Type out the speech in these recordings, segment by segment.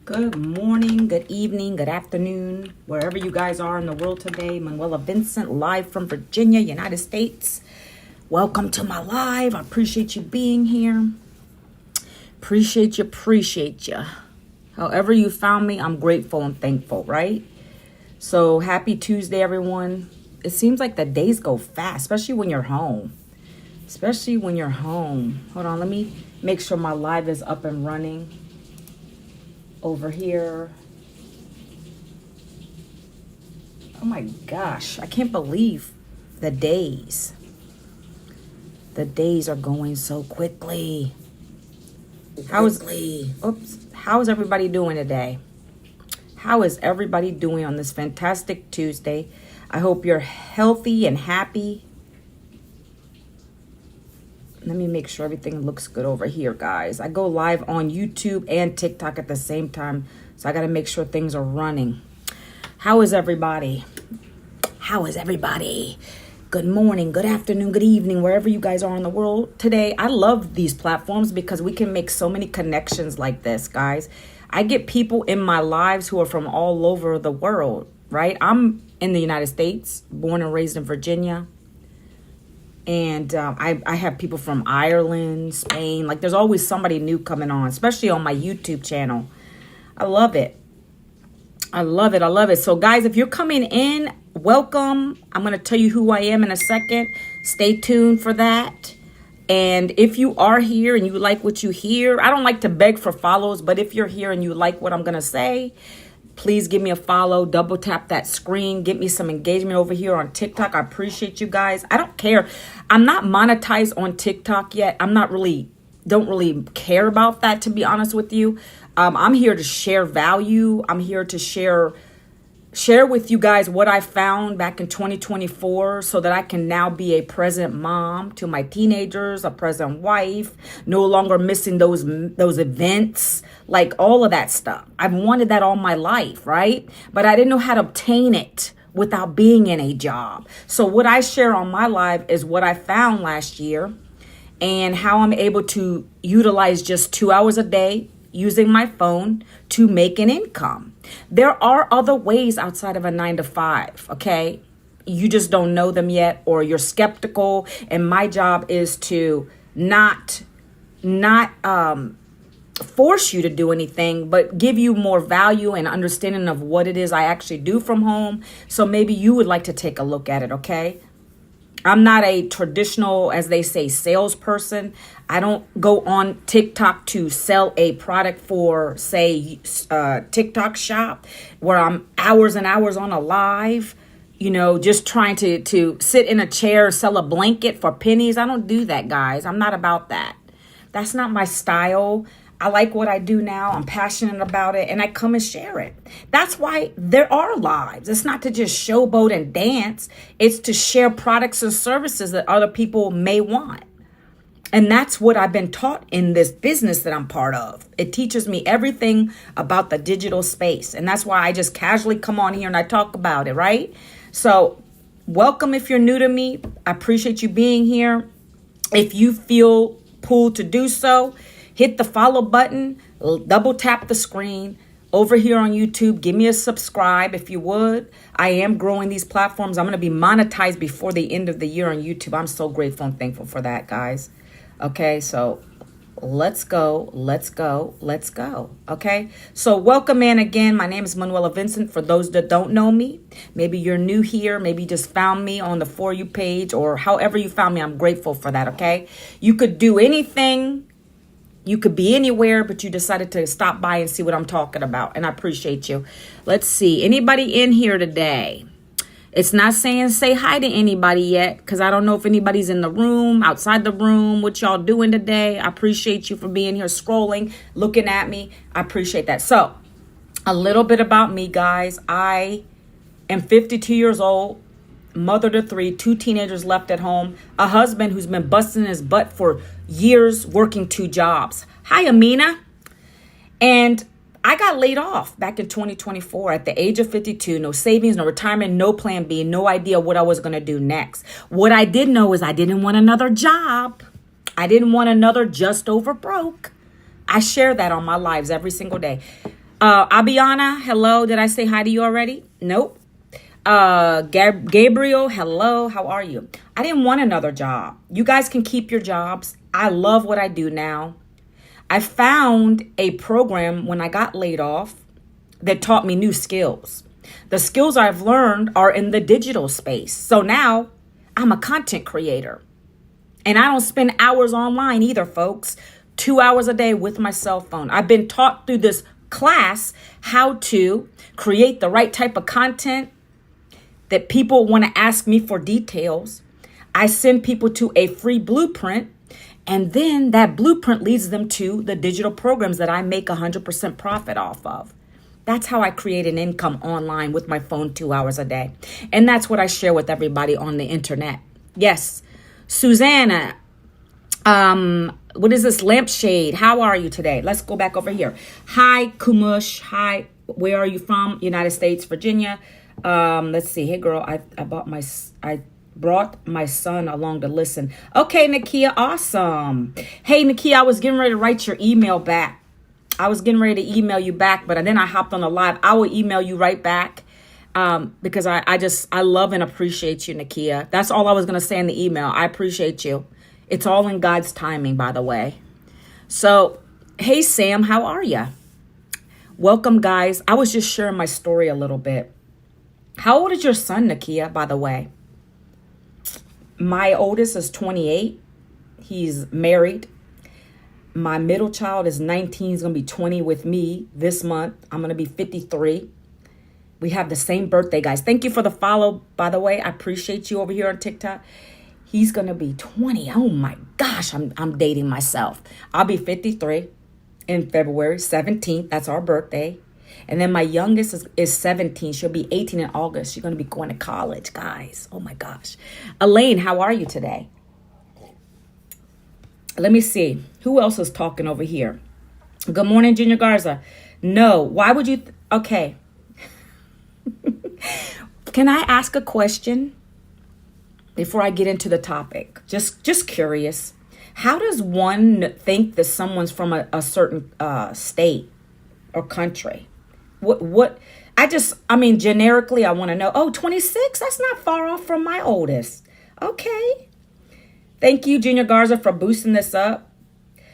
Good morning, good evening, good afternoon, wherever you guys are in the world today. Manuela Vincent, live from Virginia, United States. Welcome to my live. I appreciate you being here. Appreciate you. However you found me, I'm grateful and thankful, right? So happy Tuesday, everyone. It seems like the days go fast, especially when you're home. Hold on, let me make sure my live is up and running. Over here. Oh my gosh, I can't believe the days. The days are going so quickly. How is everybody doing today? How is everybody doing on this fantastic Tuesday? I hope you're healthy and happy. Let me make sure everything looks good over here, guys. I go live on YouTube and TikTok at the same time, so I got to make sure things are running. How is everybody? Good morning, good afternoon, good evening, wherever you guys are in the world today. I love these platforms because we can make so many connections like this, guys. I get people in my lives who are from all over the world, right? I'm in the United States, born and raised in Virginia. And I have people from Ireland, Spain. Like, there's always somebody new coming on, especially on my YouTube channel. I love it. So, guys, if you're coming in, welcome. I'm going to tell you who I am in a second. Stay tuned for that. And if you are here and you like what you hear, I don't like to beg for follows, but if you're here and you like what I'm going to say, please give me a follow, double tap that screen, get me some engagement over here on TikTok. I appreciate you guys. I don't care. I'm not monetized on TikTok yet. Don't really care about that, to be honest with you. I'm here to share value. I'm here to share with you guys what I found back in 2024 so that I can now be a present mom to my teenagers, a present wife, no longer missing those events, like all of that stuff. I've wanted that all my life, right? But I didn't know how to obtain it without being in a job. So what I share on my live is what I found last year and how I'm able to utilize just 2 hours a day using my phone to make an income. There are other ways outside of a 9-to-5, okay? You just don't know them yet, or you're skeptical. And my job is to not force you to do anything, but give you more value and understanding of what it is I actually do from home. So maybe you would like to take a look at it, okay? I'm not a traditional, as they say, salesperson. I don't go on TikTok to sell a product for, say, TikTok shop where I'm hours and hours on a live, just trying to sit in a chair, sell a blanket for pennies. I don't do that, guys. I'm not about that. That's not my style. I like what I do now. I'm passionate about it, and I come and share it. That's why there are lives. It's not to just showboat and dance. It's to share products and services that other people may want. And that's what I've been taught in this business that I'm part of. It teaches me everything about the digital space. And that's why I just casually come on here and I talk about it, right? So welcome if you're new to me. I appreciate you being here. If you feel pulled to do so, hit the follow button, double tap the screen over here on YouTube. Give me a subscribe if you would. I am growing these platforms. I'm going to be monetized before the end of the year on YouTube. I'm so grateful and thankful for that, guys. Okay, so let's go. Okay, so welcome in again. My name is Manuela Vincent. For those that don't know me, maybe you're new here, maybe you just found me on the For You page, or however you found me, I'm grateful for that, okay? You could do anything. You could be anywhere, but you decided to stop by and see what I'm talking about, and I appreciate you. Let's see. Anybody in here today? It's not saying say hi to anybody yet, because I don't know if anybody's in the room, outside the room, what y'all doing today. I appreciate you for being here, scrolling, looking at me. I appreciate that. So, a little bit about me, guys. I am 52 years old, mother to 3, 2 teenagers left at home, a husband who's been busting his butt for years, working 2 jobs. Hi, Amina. And I got laid off back in 2024 at the age of 52. No savings, no retirement, no plan B, no idea what I was going to do next. What I did know is I didn't want another job. I didn't want another just over broke. I share that on my lives every single day. Abiana, hello. Did I say hi to you already? Nope. Gabriel, hello. How are you? I didn't want another job. You guys can keep your jobs. I love what I do now. I found a program when I got laid off that taught me new skills. The skills I've learned are in the digital space. So now I'm a content creator. And I don't spend hours online either, folks. 2 hours a day with my cell phone. I've been taught through this class how to create the right type of content that people want to ask me for details. I send people to a free blueprint, and then that blueprint leads them to the digital programs that I make 100% profit off of. That's how I create an income online with my phone 2 hours a day. And that's what I share with everybody on the internet. Yes. Susanna, what is this? Lampshade. How are you today? Let's go back over here. Hi, Kumush. Hi. Where are you from? United States, Virginia. Let's see. Hey, girl, I brought my son along to listen. Okay, Nakia. Awesome. Hey, Nakia, I was getting ready to write your email back. I was getting ready to email you back, but then I hopped on the live. I will email you right back. Because I love and appreciate you, Nakia. That's all I was going to say in the email. I appreciate you. It's all in God's timing, by the way. So, hey, Sam, how are you? Welcome, guys. I was just sharing my story a little bit. How old is your son, Nakia, by the way? My oldest is 28. He's married. My middle child is 19. He's going to be 20 with me this month. I'm going to be 53. We have the same birthday, guys. Thank you for the follow, by the way. I appreciate you over here on TikTok. He's going to be 20. Oh, my gosh. I'm dating myself. I'll be 53 in February 17th. That's our birthday. And then my youngest is 17. She'll be 18 in August. She's going to be going to college, guys. Oh, my gosh. Elaine, how are you today? Let me see. Who else is talking over here? Good morning, Junior Garza. No. Why would you? Okay. Can I ask a question before I get into the topic? Just curious. How does one think that someone's from a certain state or country? Generically, I want to know. Oh, 26? That's not far off from my oldest. Okay. Thank you, Junior Garza, for boosting this up.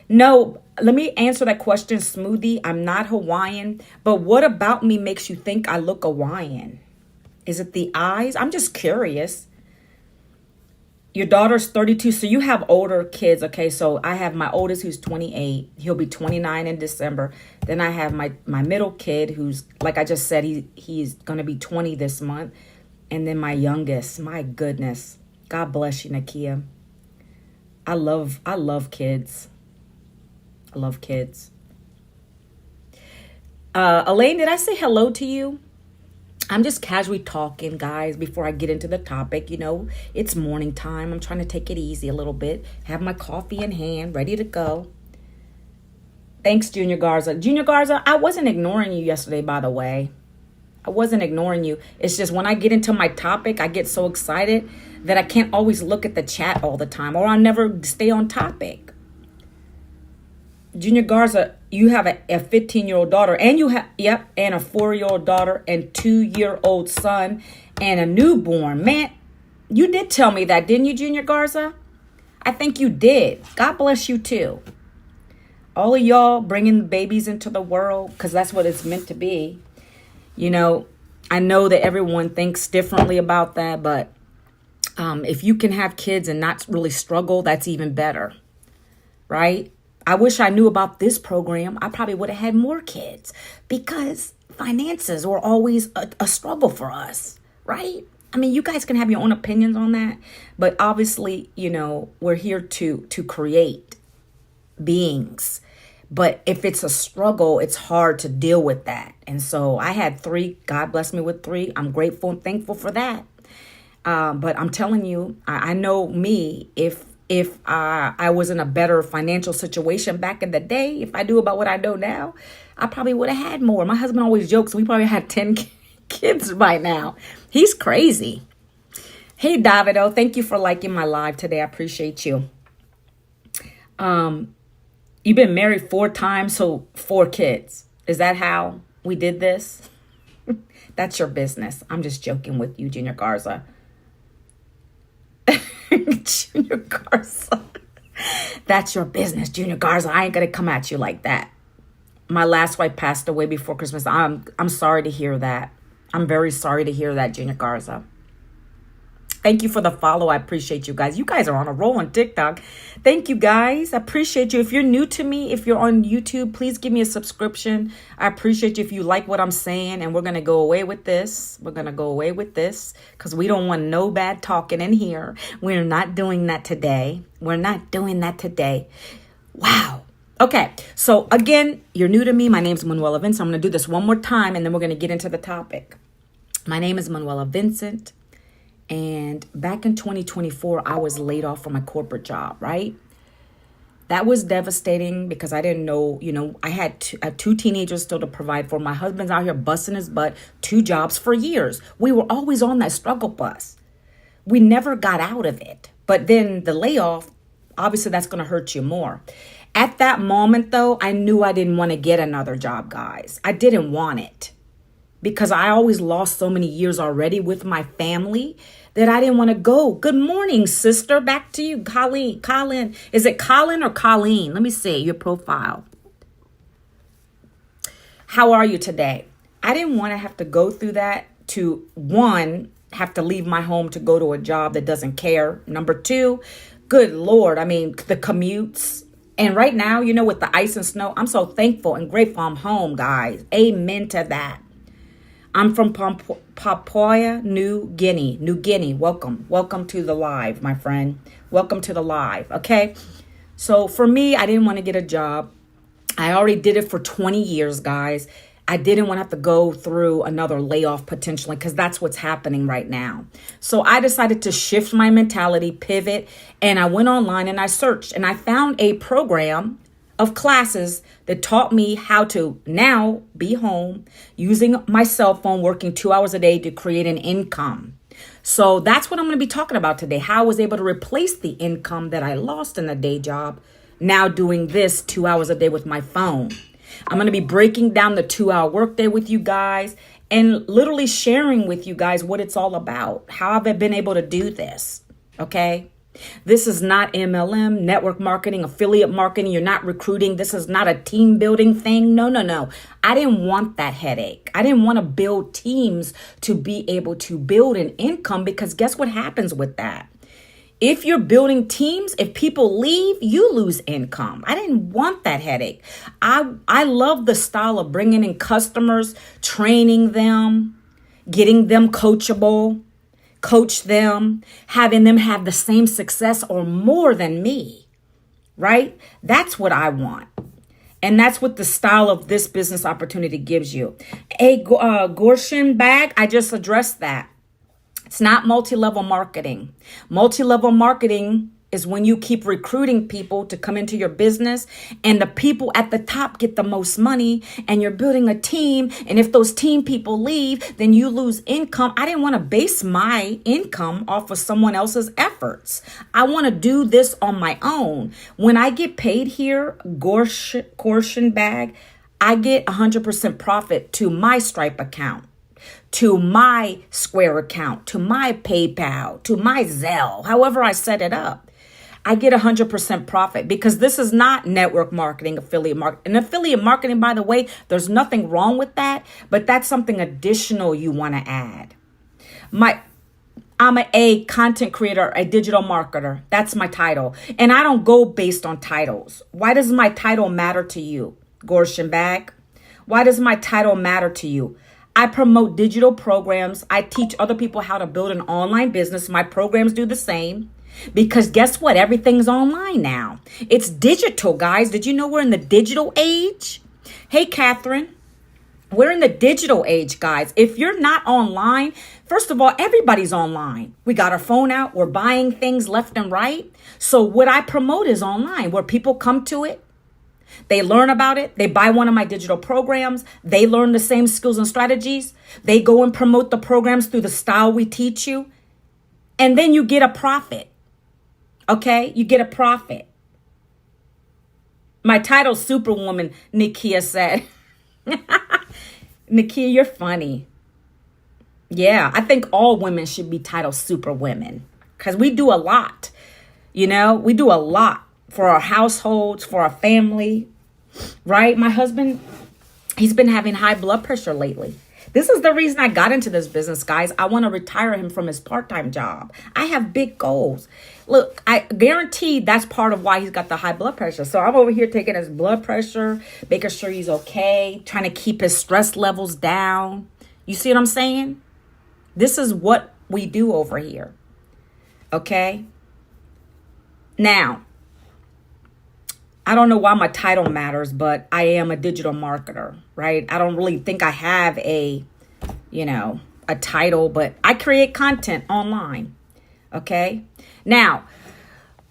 No, let me answer that question, Smoothie. I'm not Hawaiian, but what about me makes you think I look Hawaiian? Is it the eyes? I'm just curious. Your daughter's 32, so you have older kids, okay? So I have my oldest who's 28. He'll be 29 in December. Then I have my middle kid who's, like I just said, he's going to be 20 this month. And then my youngest, my goodness. God bless you, Nakia. I love kids. I love kids. Elaine, did I say hello to you? I'm just casually talking, guys, before I get into the topic. You know, it's morning time. I'm trying to take it easy a little bit. Have my coffee in hand, ready to go. Thanks, Junior Garza. Junior Garza, I wasn't ignoring you yesterday, by the way. I wasn't ignoring you. It's just when I get into my topic, I get so excited that I can't always look at the chat all the time, or I'll never stay on topic. Junior Garza, you have a 15-year-old daughter, and and a 4-year-old daughter, and 2-year-old son, and a newborn. Man, you did tell me that, didn't you, Junior Garza? I think you did. God bless you too. All of y'all bringing babies into the world, because that's what it's meant to be. You know, I know that everyone thinks differently about that, but if you can have kids and not really struggle, that's even better, right? I wish I knew about this program. I probably would have had more kids because finances were always a struggle for us, right? I mean, you guys can have your own opinions on that, but obviously, you know, we're here to create beings. But if it's a struggle, it's hard to deal with that. And so I had 3. God bless me with 3. I'm grateful and thankful for that. But I'm telling you, I know me, if I was in a better financial situation back in the day, if I knew about what I know now, I probably would have had more. My husband always jokes, we probably had 10 kids by now. He's crazy. Hey, Davido, thank you for liking my live today. I appreciate you. You've been married 4 times, so 4 kids. Is that how? We did this. That's your business. I'm just joking with you, Junior Garza. Junior Garza. That's your business, Junior Garza. I ain't gonna come at you like that. My last wife passed away before Christmas. I'm sorry to hear that. I'm very sorry to hear that, Junior Garza. Thank you for the follow. I appreciate you guys. You guys are on a roll on TikTok. Thank you, guys. I appreciate you. If you're new to me, if you're on YouTube, please give me a subscription. I appreciate you if you like what I'm saying. And we're going to go away with this. We're going to go away with this because we don't want no bad talking in here. We're not doing that today. We're not doing that today. Wow. Okay. So again, you're new to me. My name's Manuela Vincent. I'm going to do this one more time and then we're going to get into the topic. My name is Manuela Vincent. And back in 2024, I was laid off from my corporate job, right? That was devastating because I didn't know, I had two teenagers still to provide for. My husband's out here busting his butt, 2 jobs for years. We were always on that struggle bus. We never got out of it. But then the layoff, obviously that's going to hurt you more. At that moment, though, I knew I didn't want to get another job, guys. I didn't want it. Because I always lost so many years already with my family that I didn't want to go. Good morning, sister. Back to you, Colleen. Colin. Is it Colin or Colleen? Let me see your profile. How are you today? I didn't want to have to go through that to, 1, have to leave my home to go to a job that doesn't care. Number 2, good Lord. I mean, the commutes. And right now, with the ice and snow, I'm so thankful and grateful I'm home, guys. Amen to that. I'm from Papua New Guinea. New Guinea, welcome. Welcome to the live, my friend. Welcome to the live, okay? So for me, I didn't want to get a job. I already did it for 20 years, guys. I didn't want to have to go through another layoff potentially because that's what's happening right now. So I decided to shift my mentality, pivot, and I went online and I searched and I found a program of classes that taught me how to now be home using my cell phone, working 2 hours a day to create an income. So that's what I'm going to be talking about today. How I was able to replace the income that I lost in the day job, now doing this 2 hours a day with my phone. I'm going to be breaking down the 2-hour workday with you guys and literally sharing with you guys what it's all about. How have I been able to do this? Okay. This is not MLM, network marketing, affiliate marketing. You're not recruiting. This is not a team building thing. No. I didn't want that headache. I didn't want to build teams to be able to build an income because guess what happens with that? If you're building teams, if people leave, you lose income. I didn't want that headache. I love the style of bringing in customers, training them, getting them coachable, coach them, having them have the same success or more than me, right? That's what I want. And that's what the style of this business opportunity gives you. A Gorshin bag, I just addressed that. It's not multi-level marketing. Multi-level marketing is when you keep recruiting people to come into your business and the people at the top get the most money and you're building a team. And if those team people leave, then you lose income. I didn't want to base my income off of someone else's efforts. I want to do this on my own. When I get paid here, Gorshin bag, I get 100% profit to my Stripe account, to my Square account, to my PayPal, to my Zelle, however I set it up. I get 100% profit because this is not network marketing, affiliate marketing. And affiliate marketing, by the way, there's nothing wrong with that, but that's something additional you want to add. I'm a content creator, a digital marketer. That's my title. And I don't go based on titles. Why does my title matter to you, Gorshin Bag? Why does my title matter to you? I promote digital programs. I teach other people how to build an online business. My programs do the same. Because guess what? Everything's online now. It's digital, guys. Did you know we're in the digital age? Hey, Catherine, we're in the digital age, guys. If you're not online, first of all, everybody's online. We got our phone out. We're buying things left and right. So what I promote is online where people come to it. They learn about it. They buy one of my digital programs. They learn the same skills and strategies. They go and promote the programs through the style we teach you. And then you get a profit. Okay, you get a profit. My title, Superwoman, Nikia said. Nakia, you're funny. Yeah, I think all women should be titled super women because we do a lot. We do a lot for our households, for our family, right? My husband, he's been having high blood pressure lately. This is the reason I got into this business, guys. I want to retire him from his part-time job. I have big goals. Look, I guarantee that's part of why he's got the high blood pressure. So I'm over here taking his blood pressure, making sure he's okay, trying to keep his stress levels down. You see what I'm saying? This is what we do over here. Okay? Now, I don't know why my title matters, but I am a digital marketer, right? I don't really think I have a title, but I create content online. Okay? Now,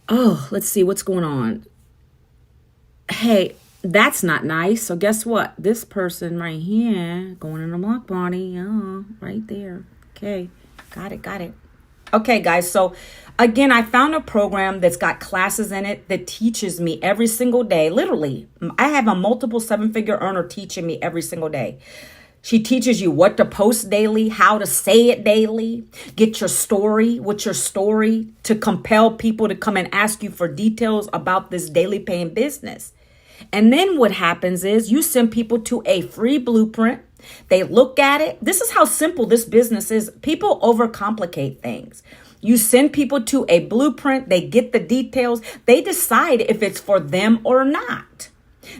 let's see what's going on. Hey, that's not nice. So guess what? This person right here going in the block party. Oh, right there. Okay. Got it. Okay, guys. So again, I found a program that's got classes in it that teaches me every single day. Literally, I have a multiple seven-figure earner teaching me every single day. She teaches you what to post daily, how to say it daily, get your story, what's your story, to compel people to come and ask you for details about this daily paying business. And then what happens is you send people to a free blueprint. They look at it. This is how simple this business is. People overcomplicate things. You send people to a blueprint. They get the details. They decide if it's for them or not.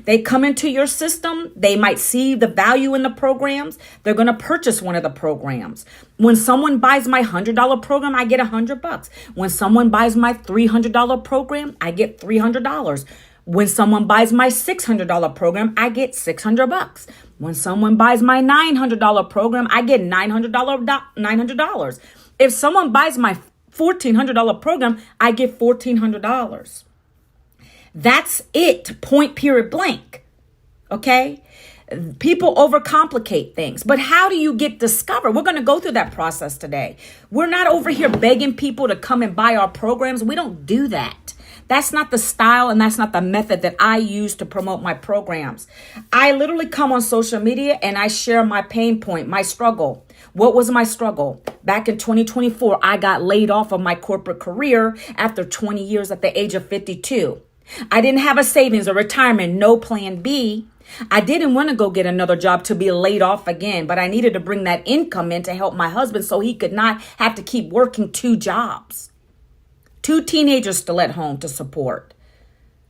They come into your system. They might see the value in the programs. They're going to purchase one of the programs. When someone buys my $100 program, I get $100. When someone buys my $300 program, I get $300. When someone buys my $600 program, I get $600. When someone buys my $900 program, I get $900. If someone buys my $1,400 program, I get $1,400. That's it. Point, period, blank. Okay? People overcomplicate things. But how do you get discovered? We're going to go through that process today. We're not over here begging people to come and buy our programs. We don't do that. That's not the style and that's not the method that I use to promote my programs. I literally come on social media and I share my pain point, my struggle. What was my struggle? Back in 2024, I got laid off of my corporate career after 20 years at the age of 52. I didn't have a savings or retirement, no plan B. I didn't want to go get another job to be laid off again, but I needed to bring that income in to help my husband so he could not have to keep working 2 jobs. 2 teenagers still at home to support.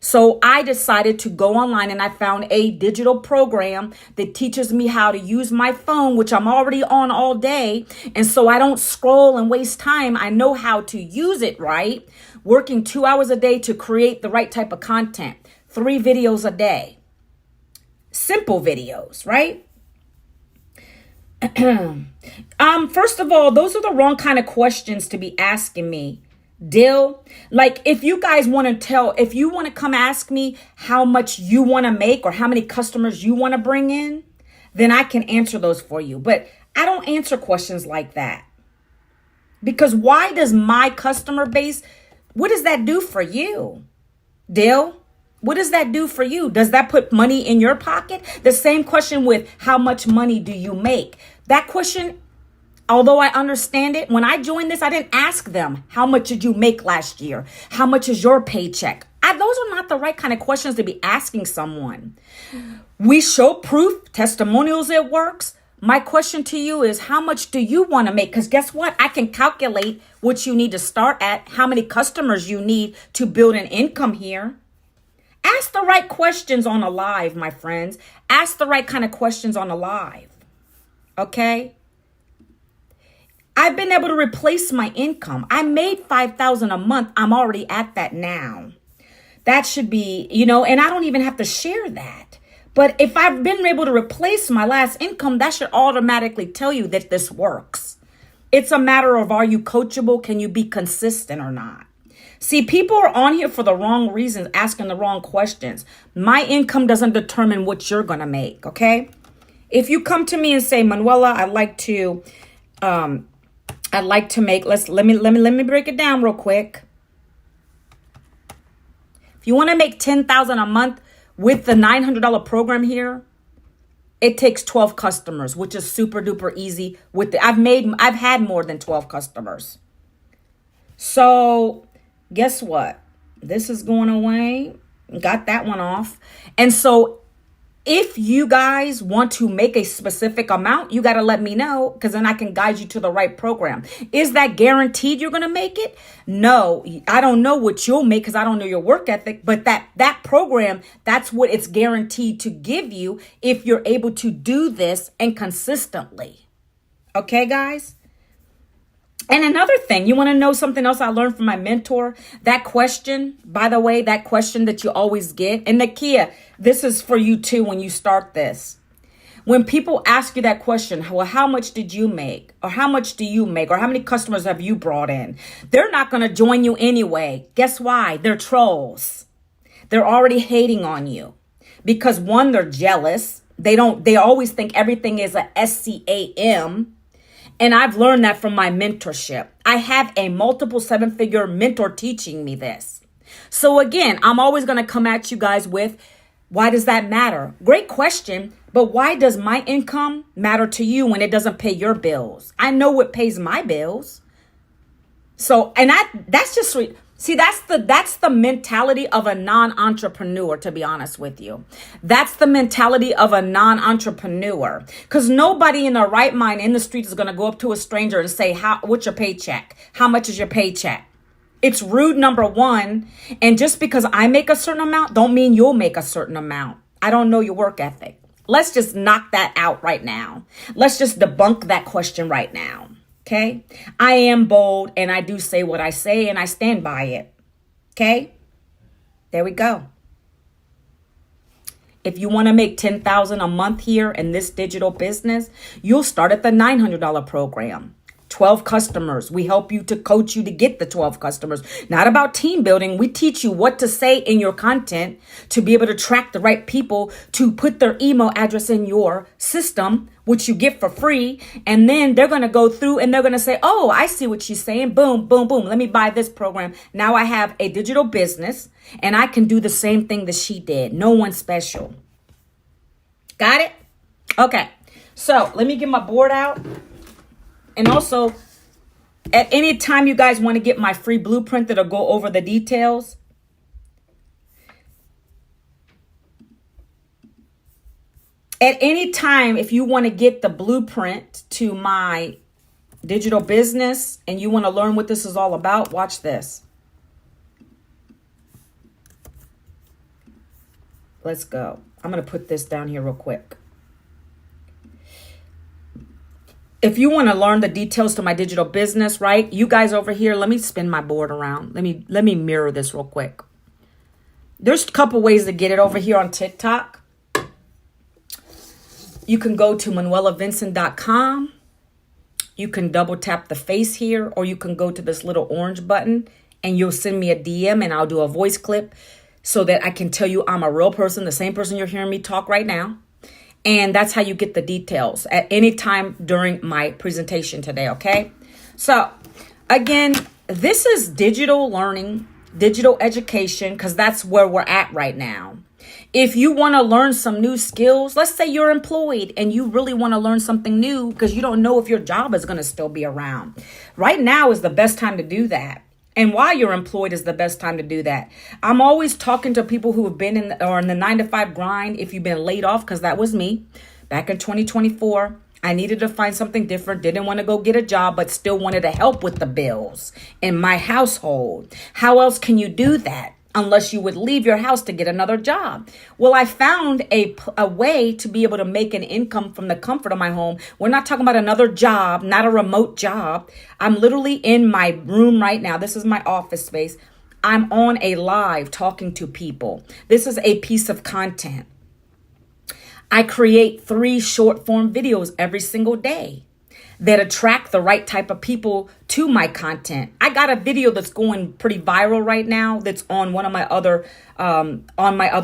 So I decided to go online and I found a digital program that teaches me how to use my phone, which I'm already on all day. And so I don't scroll and waste time. I know how to use it right. Working 2 hours a day to create the right type of content. 3 videos a day. Simple videos, right? First of all, those are the wrong kind of questions to be asking me. Deal. Like if you guys want to come ask me how much you want to make or how many customers you want to bring in, then I can answer those for you. But I don't answer questions like that. Because why does my customer base, what does that do for you? Deal. What does that do for you? Does that put money in your pocket? The same question with how much money do you make? That question, although I understand it, when I joined this, I didn't ask them, how much did you make last year? How much is your paycheck? Those are not the right kind of questions to be asking someone. We show proof, testimonials, it works. My question to you is, how much do you want to make? Because guess what? I can calculate what you need to start at, how many customers you need to build an income here. Ask the right questions on a live, my friends. Ask the right kind of questions on a live. Okay? I've been able to replace my income. I made $5,000 a month. I'm already at that now. That should be, and I don't even have to share that. But if I've been able to replace my last income, that should automatically tell you that this works. It's a matter of, are you coachable? Can you be consistent or not? See, people are on here for the wrong reasons, asking the wrong questions. My income doesn't determine what you're going to make, okay? If you come to me and say, Manuela, I'd like to make, let me break it down real quick. If you want to make $10,000 a month with the $900 program here, It takes 12 customers, which is super duper easy with I've had more than 12 customers. So guess what? This is going away. Got that one off. And so if you guys want to make a specific amount, you got to let me know, because then I can guide you to the right program. Is that guaranteed you're going to make it? No, I don't know what you'll make because I don't know your work ethic, but that program, that's what it's guaranteed to give you if you're able to do this and consistently. Okay, guys? And another thing, you want to know something else I learned from my mentor? That question, by the way, that question that you always get. And Nakia, this is for you too when you start this. When people ask you that question, well, how much did you make? Or how much do you make? Or how many customers have you brought in? They're not going to join you anyway. Guess why? They're trolls. They're already hating on you. Because one, they're jealous. They always think everything is a SCAM. And I've learned that from my mentorship. I have a multiple 7-figure mentor teaching me this. So again, I'm always going to come at you guys with, why does that matter? Great question. But why does my income matter to you when it doesn't pay your bills? I know what pays my bills. So, and that's just, see, that's the mentality of a non-entrepreneur, to be honest with you. That's the mentality of a non-entrepreneur. Because nobody in their right mind in the street is going to go up to a stranger and say, what's your paycheck? How much is your paycheck? It's rude, number one. And just because I make a certain amount, don't mean you'll make a certain amount. I don't know your work ethic. Let's just knock that out right now. Let's just debunk that question right now. Okay, I am bold and I do say what I say and I stand by it. Okay, there we go. If you want to make $10,000 a month here in this digital business, you'll start at the $900 program. 12 customers. We help you to coach you to get the 12 customers. Not about team building. We teach you what to say in your content to be able to track the right people to put their email address in your system, which you get for free. And then they're going to go through and they're going to say, oh, I see what she's saying. Boom, boom, boom. Let me buy this program. Now I have a digital business and I can do the same thing that she did. No one special. Got it? Okay. So let me get my board out. And also, at any time you guys want to get my free blueprint that'll go over the details, at any time, if you want to get the blueprint to my digital business and you want to learn what this is all about, watch this. Let's go. I'm going to put this down here real quick. If you want to learn the details to my digital business, right? You guys over here, let me spin my board around. Let me mirror this real quick. There's a couple ways to get it over here on TikTok. You can go to manuelavincent.com. You can double tap the face here, or you can go to this little orange button and you'll send me a DM and I'll do a voice clip so that I can tell you I'm a real person, the same person you're hearing me talk right now. And that's how you get the details at any time during my presentation today, okay? So, again, this is digital learning, digital education, because that's where we're at right now. If you want to learn some new skills, let's say you're employed and you really want to learn something new because you don't know if your job is going to still be around. Right now is the best time to do that. And while you're employed is the best time to do that. I'm always talking to people who have been in the 9-to-5 grind. If you've been laid off, because that was me back in 2024. I needed to find something different. Didn't want to go get a job, but still wanted to help with the bills in my household. How else can you do that? Unless you would leave your house to get another job. Well, I found a way to be able to make an income from the comfort of my home. We're not talking about another job, not a remote job. I'm literally in my room right now. This is my office space. I'm on a live talking to people. This is a piece of content. I create 3 short form videos every single day that attract the right type of people to my content. I got a video that's going pretty viral right now that's on one of my other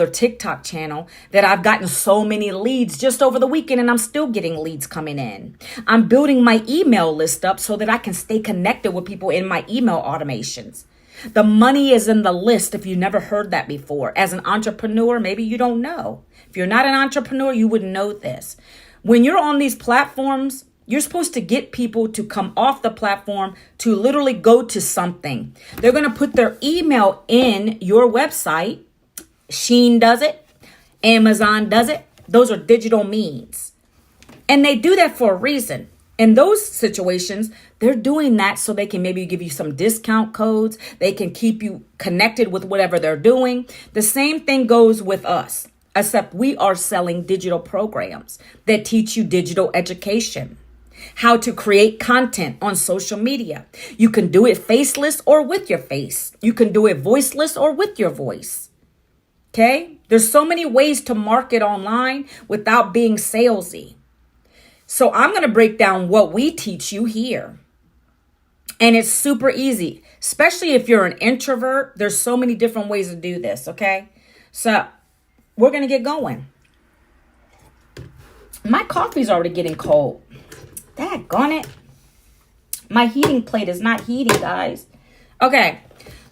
TikTok channel that I've gotten so many leads just over the weekend, and I'm still getting leads coming in. I'm building my email list up so that I can stay connected with people in my email automations. The money is in the list if you never heard that before. As an entrepreneur, maybe you don't know. If you're not an entrepreneur, you wouldn't know this. When you're on these platforms, you're supposed to get people to come off the platform to literally go to something. They're going to put their email in your website. Shein does it. Amazon does it. Those are digital means. And they do that for a reason. In those situations, they're doing that so they can maybe give you some discount codes. They can keep you connected with whatever they're doing. The same thing goes with us, except we are selling digital programs that teach you digital education, how to create content on social media. You can do it faceless or with your face. You can do it voiceless or with your voice. Okay? There's so many ways to market online without being salesy. So I'm going to break down what we teach you here. And it's super easy, especially if you're an introvert. There's so many different ways to do this, okay? So we're going to get going. My coffee's already getting cold. Daggone it. My heating plate is not heating, guys. Okay,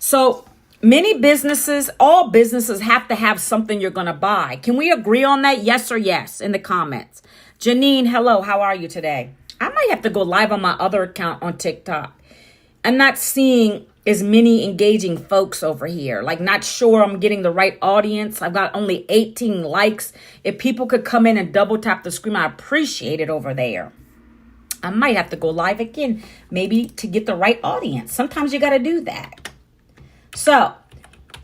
so many businesses, all businesses have to have something you're going to buy. Can we agree on that? Yes or yes in the comments. Janine, hello. How are you today? I might have to go live on my other account on TikTok. I'm not seeing as many engaging folks over here. Like, not sure I'm getting the right audience. I've got only 18 likes. If people could come in and double tap the screen, I appreciate it over there. I might have to go live again, maybe to get the right audience. Sometimes you got to do that. So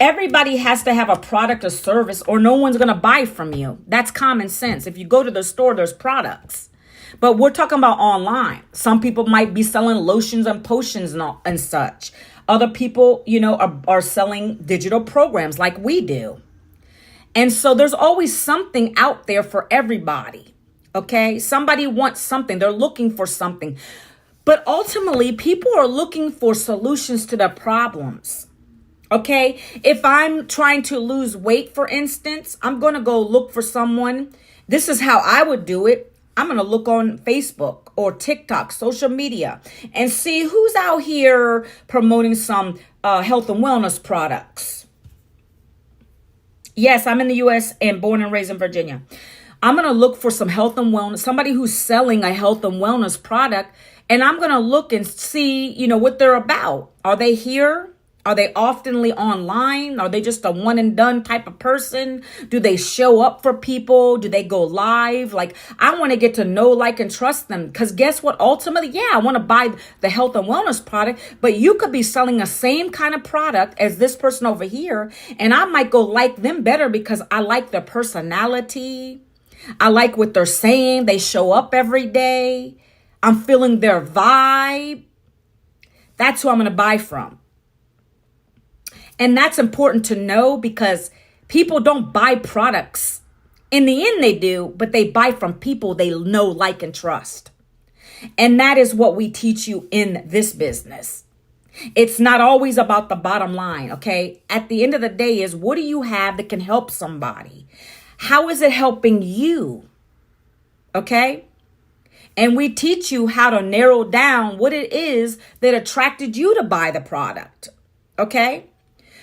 everybody has to have a product or service or no one's going to buy from you. That's common sense. If you go to the store, there's products. But we're talking about online. Some people might be selling lotions and potions and such. Other people, are selling digital programs like we do. And so there's always something out there for everybody. Okay? Somebody wants something. They're looking for something. But ultimately, people are looking for solutions to their problems. Okay, if I'm trying to lose weight, for instance, I'm going to go look for someone. This is how I would do it. I'm going to look on Facebook or TikTok, social media, and see who's out here promoting some health and wellness products. Yes, I'm in the U.S. and born and raised in Virginia. I'm going to look for some health and wellness, somebody who's selling a health and wellness product, and I'm going to look and see, what they're about. Are they here? Are they oftenly online? Are they just a one and done type of person? Do they show up for people? Do they go live? Like, I want to get to know, like, and trust them. Because guess what? Ultimately, yeah, I want to buy the health and wellness product, but you could be selling the same kind of product as this person over here. And I might go like them better because I like their personality. I like what they're saying. They show up every day. I'm feeling their vibe. That's who I'm going to buy from. And that's important to know because people don't buy products. In the end, they do, but they buy from people they know, like, and trust. And that is what we teach you in this business. It's not always about the bottom line, okay? At the end of the day is, what do you have that can help somebody? How is it helping you? Okay? And we teach you how to narrow down what it is that attracted you to buy the product. Okay?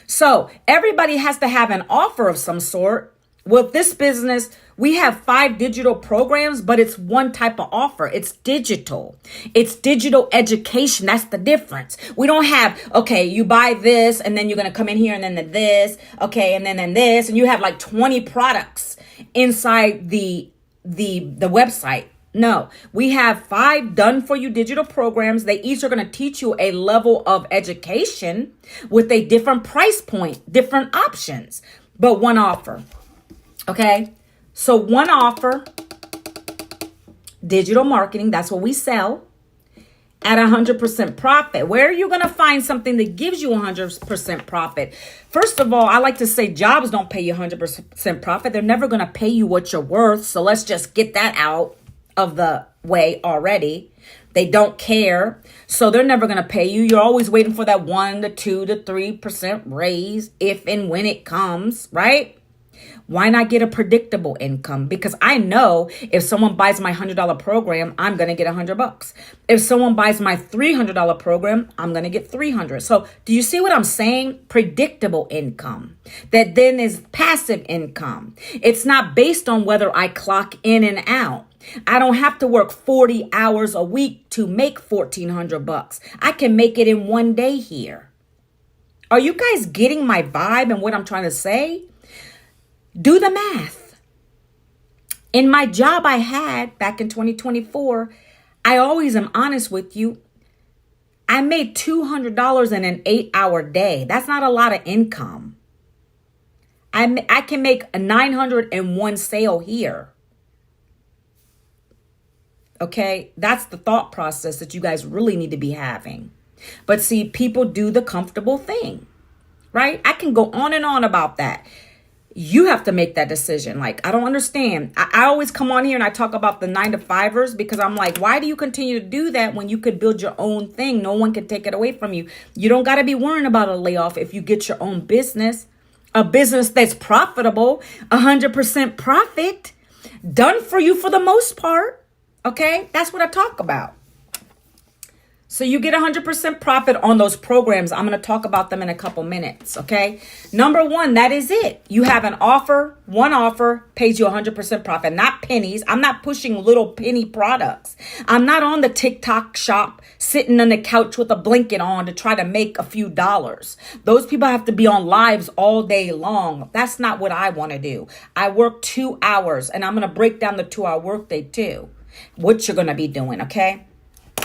So everybody has to have an offer of some sort. With this business, we have 5 digital programs, but it's one type of offer. It's digital. It's digital education. That's the difference. We don't have, okay, you buy this and then you're going to come in here and then this, okay, and then this, and you have like 20 products inside the website. No, we have 5 done for you digital programs. They each are going to teach you a level of education with a different price point, different options, but one offer. Okay. So one offer, digital marketing. That's what we sell at 100% profit. Where are you going to find something that gives you 100% profit? First of all, I like to say jobs don't pay you 100% profit. They're never going to pay you what you're worth. So let's just get that out of the way already. They don't care. So they're never going to pay you. You're always waiting for that 1 to 2 to 3% raise if and when it comes, right? Why not get a predictable income? Because I know if someone buys my $100 program, I'm going to get $100. If someone buys my $300 program, I'm going to get $300. So do you see what I'm saying? Predictable income. That then is passive income. It's not based on whether I clock in and out. I don't have to work 40 hours a week to make $1,400. I can make it in one day here. Are you guys getting my vibe and what I'm trying to say? Do the math. In my job I had back in 2024, I always am honest with you. I made $200 in an 8-hour day. That's not a lot of income. I can make a 901 sale here. Okay, that's the thought process that you guys really need to be having. But see, people do the comfortable thing, right? I can go on and on about that. You have to make that decision. Like, I don't understand. I always come on here and I talk about the 9-to-5ers because I'm like, why do you continue to do that when you could build your own thing? No one can take it away from you. You don't got to be worrying about a layoff if you get your own business, a business that's profitable, 100% profit, done for you for the most part. Okay, that's what I talk about. So you get 100% profit on those programs. I'm going to talk about them in a couple minutes, okay? Number one, that is it. You have an offer. One offer pays you 100% profit, not pennies. I'm not pushing little penny products. I'm not on the TikTok shop sitting on the couch with a blanket on to try to make a few dollars. Those people have to be on lives all day long. That's not what I want to do. I work 2 hours, and I'm going to break down the 2-hour workday too. What you're going to be doing, okay?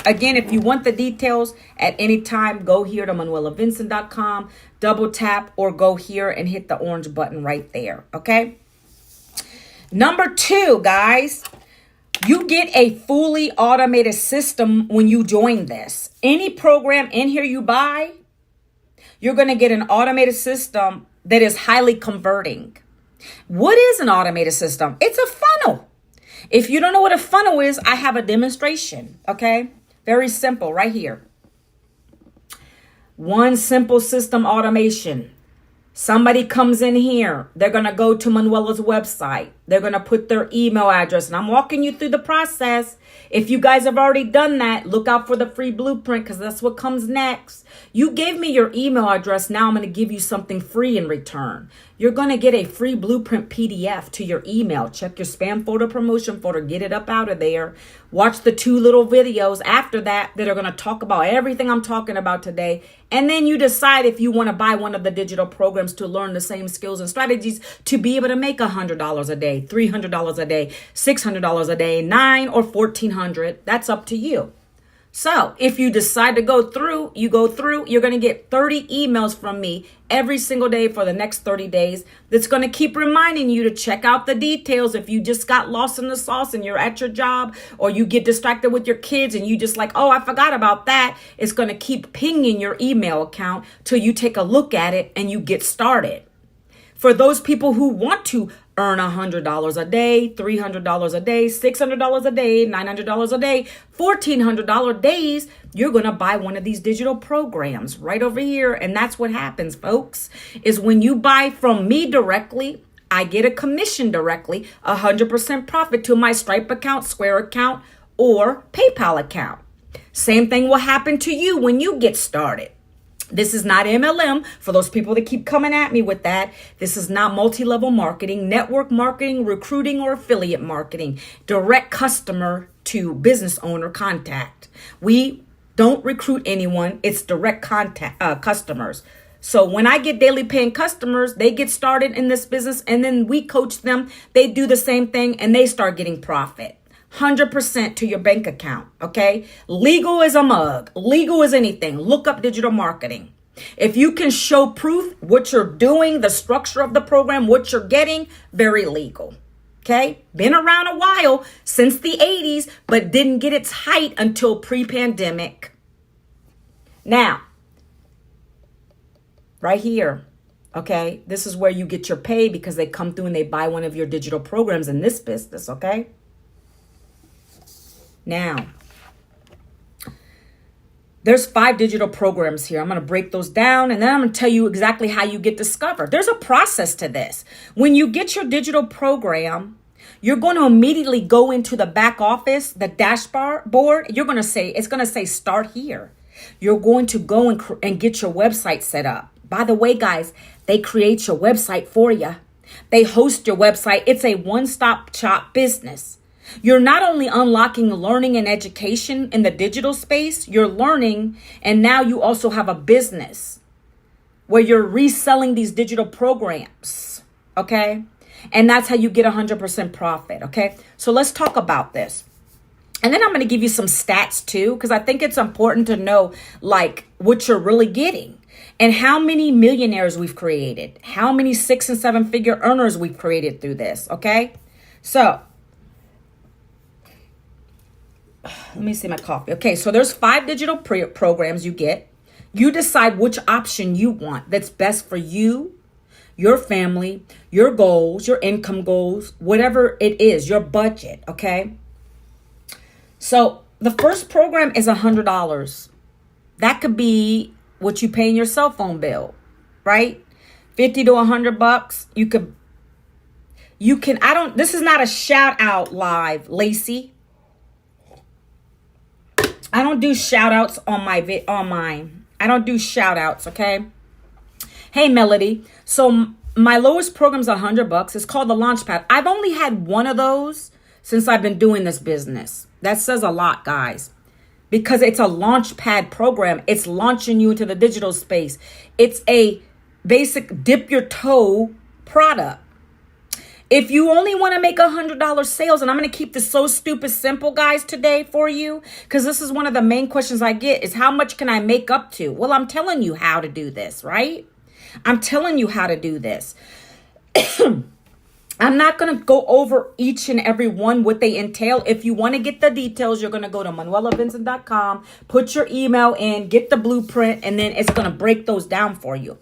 Again, if you want the details at any time, go here to manuelavincent.com, double tap, or go here and hit the orange button right there, okay? Number 2, guys, you get a fully automated system when you join this. Any program in here you buy, you're going to get an automated system that is highly converting. What is an automated system? It's a funnel. If you don't know what a funnel is, I have a demonstration, okay? Very simple right here. One simple system automation. Somebody comes in here. They're going to go to Manuela's website. They're going to put their email address. And I'm walking you through the process. If you guys have already done that, look out for the free blueprint because that's what comes next. You gave me your email address. Now I'm going to give you something free in return. You're going to get a free blueprint PDF to your email. Check your spam folder, promotion folder, get it up out of there. Watch the 2 little videos after that are going to talk about everything I'm talking about today. And then you decide if you want to buy one of the digital programs to learn the same skills and strategies to be able to make $100 a day, $300 a day, $600 a day, $900 or $1,400. That's up to you. So if you decide to go through, you go through, you're going to get 30 emails from me every single day for the next 30 days. That's going to keep reminding you to check out the details. If you just got lost in the sauce and you're at your job or you get distracted with your kids and you just like, oh, I forgot about that. It's going to keep pinging your email account till you take a look at it and you get started. For those people who want to earn $100 a day, $300 a day, $600 a day, $900 a day, $1,400 days, you're going to buy one of these digital programs right over here. And that's what happens, folks, is when you buy from me directly, I get a commission directly, 100% profit to my Stripe account, Square account, or PayPal account. Same thing will happen to you when you get started. This is not MLM for those people that keep coming at me with that. This is not multi-level marketing, network marketing, recruiting, or affiliate marketing. Direct customer to business owner contact. We don't recruit anyone. It's direct contact customers. So when I get daily paying customers, they get started in this business and then we coach them. They do the same thing and they start getting profit. 100% to your bank account, okay? Legal as a mug. Legal as anything. Look up digital marketing. If you can show proof what you're doing, the structure of the program, what you're getting, very legal, okay? Been around a while, since the 80s, but didn't get its height until pre-pandemic. Now, right here, okay? This is where you get your pay because they come through and they buy one of your digital programs in this business, okay? Now, There's 5 digital programs here. I'm going to break those down, and then I'm going to tell you exactly how you get discovered. There's a process to this. When you get your digital program, you're going to immediately go into the back office, the dashboard. You're going to say, it's going to say start here. You're going to go and get your website set up. By the way, guys, they create your website for you. They host your website. It's a one-stop shop business. You're not only unlocking learning and education in the digital space, you're learning, and now you also have a business where you're reselling these digital programs, okay? And that's how you get 100% profit, okay? So let's talk about this. And then I'm going to give you some stats too, because I think it's important to know like what you're really getting and how many millionaires we've created, how many 6 and 7 figure earners we've created through this, okay? So let me see my coffee. Okay, so there's 5 digital programs you get. You decide which option you want that's best for you, your family, your goals, your income goals, whatever it is, your budget, okay? So the first program is $100. That could be what you pay in your cell phone bill, right? 50 to $100. You can, this is not a shout out live, Lacey. I don't do shout outs on mine. I don't do shout outs, okay? Hey, Melody. So my lowest program is $100. It's called the Launchpad. I've only had one of those since I've been doing this business. That says a lot, guys, because it's a Launchpad program. It's launching you into the digital space. It's a basic dip your toe product. If you only want to make $100 sales, and I'm going to keep this so stupid simple, guys, today for you, because this is one of the main questions I get is how much can I make up to? Well, I'm telling you how to do this, right? I'm telling you how to do this. I'm not going to go over each and every one, what they entail. If you want to get the details, you're going to go to manuelavincent.com, put your email in, get the blueprint, and then it's going to break those down for you.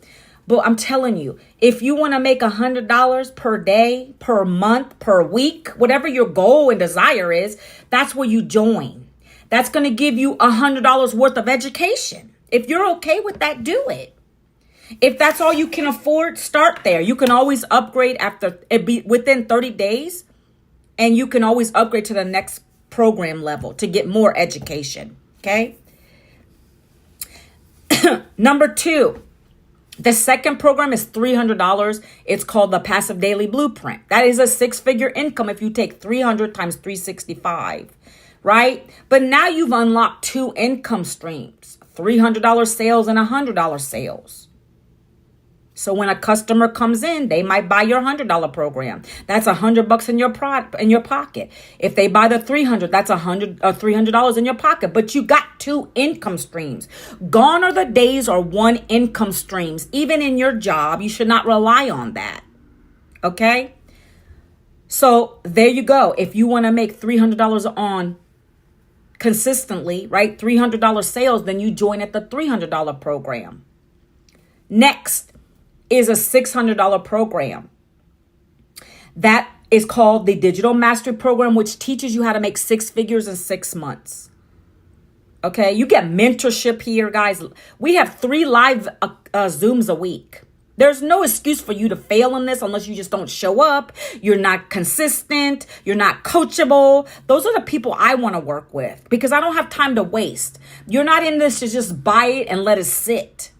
But I'm telling you, if you want to make $100 per day, per month, per week, whatever your goal and desire is, that's where you join. That's going to give you $100 worth of education. If you're okay with that, do it. If that's all you can afford, start there. You can always upgrade within 30 days, and you can always upgrade to the next program level to get more education. Okay. Number 2. The second program is $300. It's called the Passive Daily Blueprint. That is a 6-figure income if you take 300 times 365, right? But now you've unlocked 2 income streams, $300 sales and $100 sales. So when a customer comes in, they might buy your $100 program. That's $100 in your pocket. If they buy the 300, that's $300 in your pocket. But you got 2 income streams. Gone are the days or 1 income streams. Even in your job, you should not rely on that. Okay? So there you go. If you want to make $300 on consistently, right? $300 sales, then you join at the $300 program. Next is a $600 program. That is called the Digital Mastery Program, which teaches you how to make 6 figures in 6 months. Okay, you get mentorship here, guys. We have 3 live Zooms a week. There's no excuse for you to fail in this unless you just don't show up. You're not consistent. You're not coachable. Those are the people I want to work with because I don't have time to waste. You're not in this to just buy it and let it sit.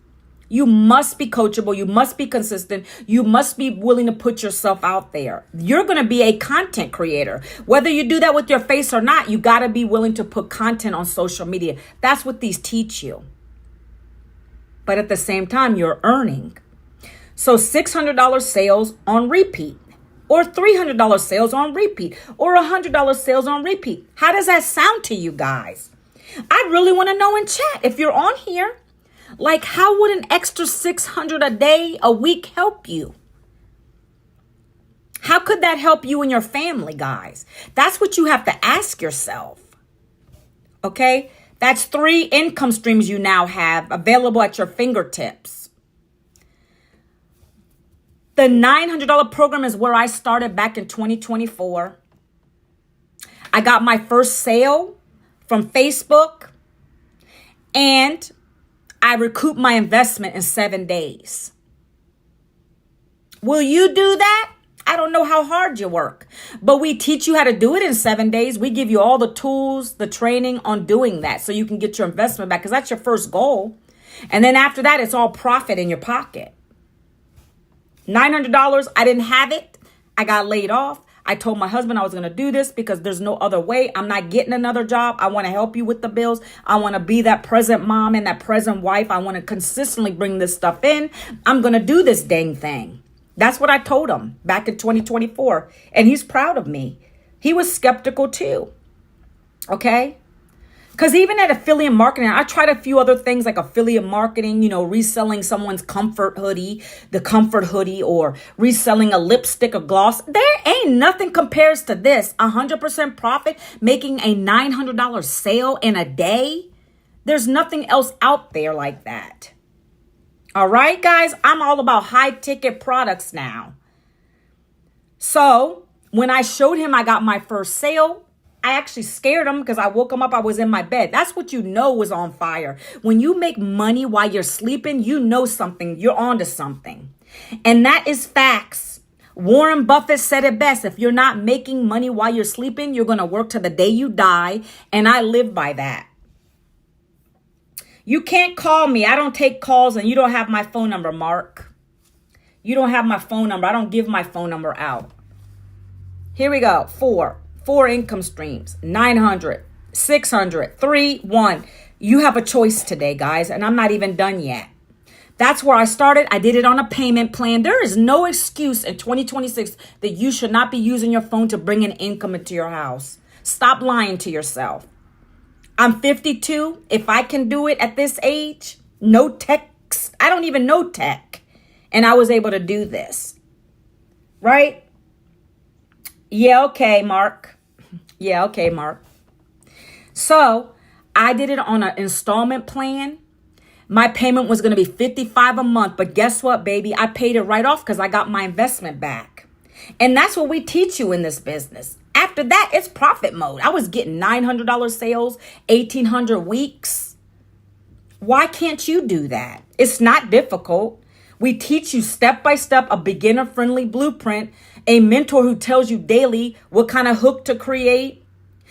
You must be coachable. You must be consistent. You must be willing to put yourself out there. You're going to be a content creator. Whether you do that with your face or not, you got to be willing to put content on social media. That's what these teach you. But at the same time, you're earning. So $600 sales on repeat, or $300 sales on repeat, or $100 sales on repeat. How does that sound to you guys? I really want to know in chat if you're on here. Like, how would an extra $600 a day, a week help you? How could that help you and your family, guys? That's what you have to ask yourself. Okay? That's 3 income streams you now have available at your fingertips. The $900 program is where I started back in 2024. I got my first sale from Facebook. and I recoup my investment in 7 days. Will you do that? I don't know how hard you work, but we teach you how to do it in 7 days. We give you all the tools, the training on doing that so you can get your investment back, because that's your first goal. And then after that, it's all profit in your pocket. $900, I didn't have it. I got laid off. I told my husband I was going to do this because there's no other way. I'm not getting another job. I want to help you with the bills. I want to be that present mom and that present wife. I want to consistently bring this stuff in. I'm going to do this dang thing. That's what I told him back in 2024. And he's proud of me. He was skeptical too. Okay? Because even at affiliate marketing, I tried a few other things like affiliate marketing, reselling someone's comfort hoodie, the comfort hoodie, or reselling a lipstick or gloss. There ain't nothing compares to this. 100% profit, making a $900 sale in a day. There's nothing else out there like that. All right, guys, I'm all about high ticket products now. So when I showed him I got my first sale, I actually scared him because I woke him up. I was in my bed. That's what you know was on fire. When you make money while you're sleeping, you know something. You're onto something. And that is facts. Warren Buffett said it best. If you're not making money while you're sleeping, you're going to work to the day you die. And I live by that. You can't call me. I don't take calls, and you don't have my phone number, Mark. You don't have my phone number. I don't give my phone number out. Here we go. Four income streams, 900, 600, 3, 1. You have a choice today, guys, and I'm not even done yet. That's where I started. I did it on a payment plan. There is no excuse in 2026 that you should not be using your phone to bring in income into your house. Stop lying to yourself. I'm 52. If I can do it at this age, no tech, I don't even know tech. And I was able to do this. Right? Yeah, okay, Mark. Yeah, okay, Mark. So I did it on an installment plan. My payment was going to be $55 a month. But guess what, baby? I paid it right off because I got my investment back. And that's what we teach you in this business. After that, it's profit mode. I was getting $900 sales, 1,800 weeks. Why can't you do that? It's not difficult. We teach you step by step, a beginner-friendly blueprint, a mentor who tells you daily what kind of hook to create,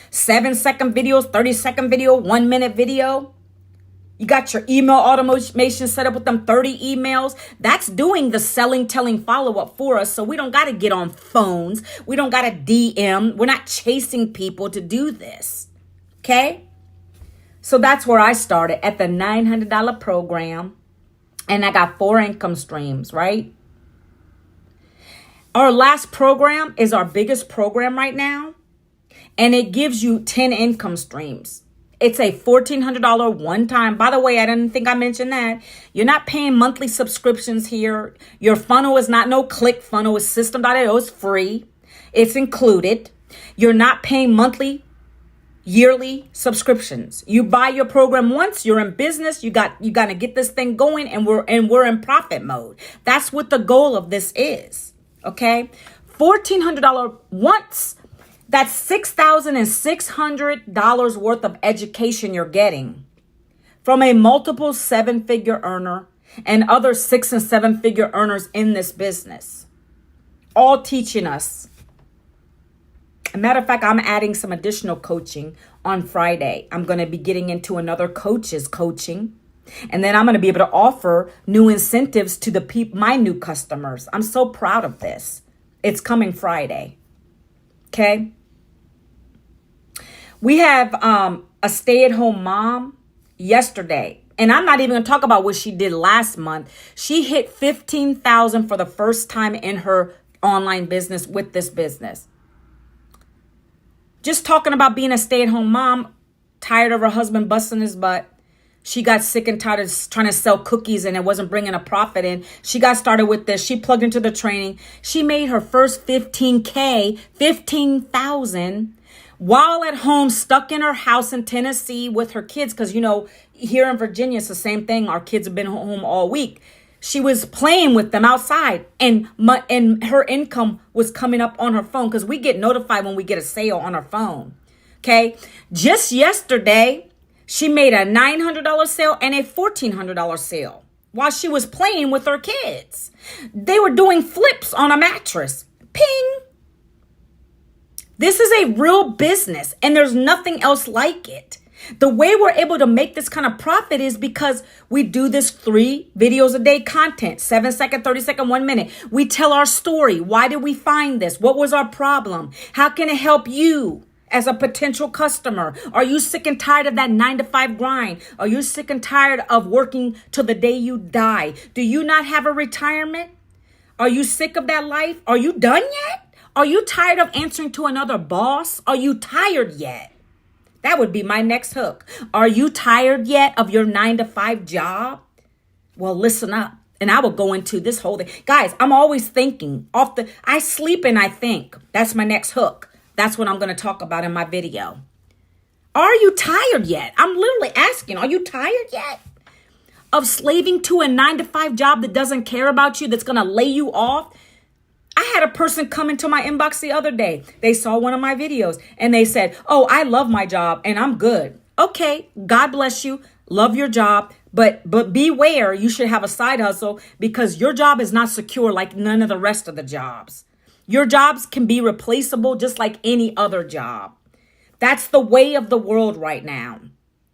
7-second videos, 30-second video, 1-minute video. You got your email automation set up with them 30 emails. That's doing the selling, telling follow-up for us. So we don't got to get on phones. We don't got to DM. We're not chasing people to do this. Okay? So that's where I started at the $900 program. And I got 4 income streams, right? Our last program is our biggest program right now. And it gives you 10 income streams. It's a $1,400 one time. By the way, I didn't think I mentioned that. You're not paying monthly subscriptions here. Your funnel is not no click funnel. It's system.io. It's free. It's included. You're not paying monthly, yearly subscriptions. You buy your program once, you're in business. You got to get this thing going, and we're in profit mode. That's what the goal of this is. Okay? $1,400 once. That's $6,600 worth of education you're getting from a multiple 7-figure earner and other 6- and 7-figure earners in this business, all teaching us. As a matter of fact, I'm adding some additional coaching on Friday. I'm going to be getting into another coach's coaching, and then I'm going to be able to offer new incentives to my new customers. I'm so proud of this. It's coming Friday. Okay? We have a stay-at-home mom yesterday, and I'm not even going to talk about what she did last month. She hit $15,000 for the first time in her online business with this business. Just talking about being a stay-at-home mom, tired of her husband busting his butt. She got sick and tired of trying to sell cookies, and it wasn't bringing a profit in. She got started with this. She plugged into the training. She made her first $15,000 while at home, stuck in her house in Tennessee with her kids. Because, here in Virginia, it's the same thing. Our kids have been home all week. She was playing with them outside, and her income was coming up on her phone, because we get notified when we get a sale on our phone. Okay. Just yesterday, She made a $900 sale and a $1,400 sale while she was playing with her kids. They were doing flips on a mattress. Ping. This is a real business and there's nothing else like it. The way we're able to make this kind of profit is because we do this 3 videos a day content, 7-second, 30-second, 1 minute. We tell our story. Why did we find this? What was our problem? How can it help you as a potential customer? Are you sick and tired of that 9-to-5 grind? Are you sick and tired of working till the day you die? Do you not have a retirement? Are you sick of that life? Are you done yet? Are you tired of answering to another boss? Are you tired yet? That would be my next hook. Are you tired yet of your 9-to-5 job? Well, listen up. And I will go into this whole thing. Guys, I'm always thinking I sleep and I think. That's my next hook. That's what I'm going to talk about in my video. Are you tired yet? I'm literally asking, are you tired yet of slaving to a 9-to-5 job that doesn't care about you, that's going to lay you off? I had a person come into my inbox the other day. They saw one of my videos and they said, oh, I love my job and I'm good. Okay, God bless you. Love your job. But beware, you should have a side hustle because your job is not secure like none of the rest of the jobs. Your jobs can be replaceable just like any other job. That's the way of the world right now.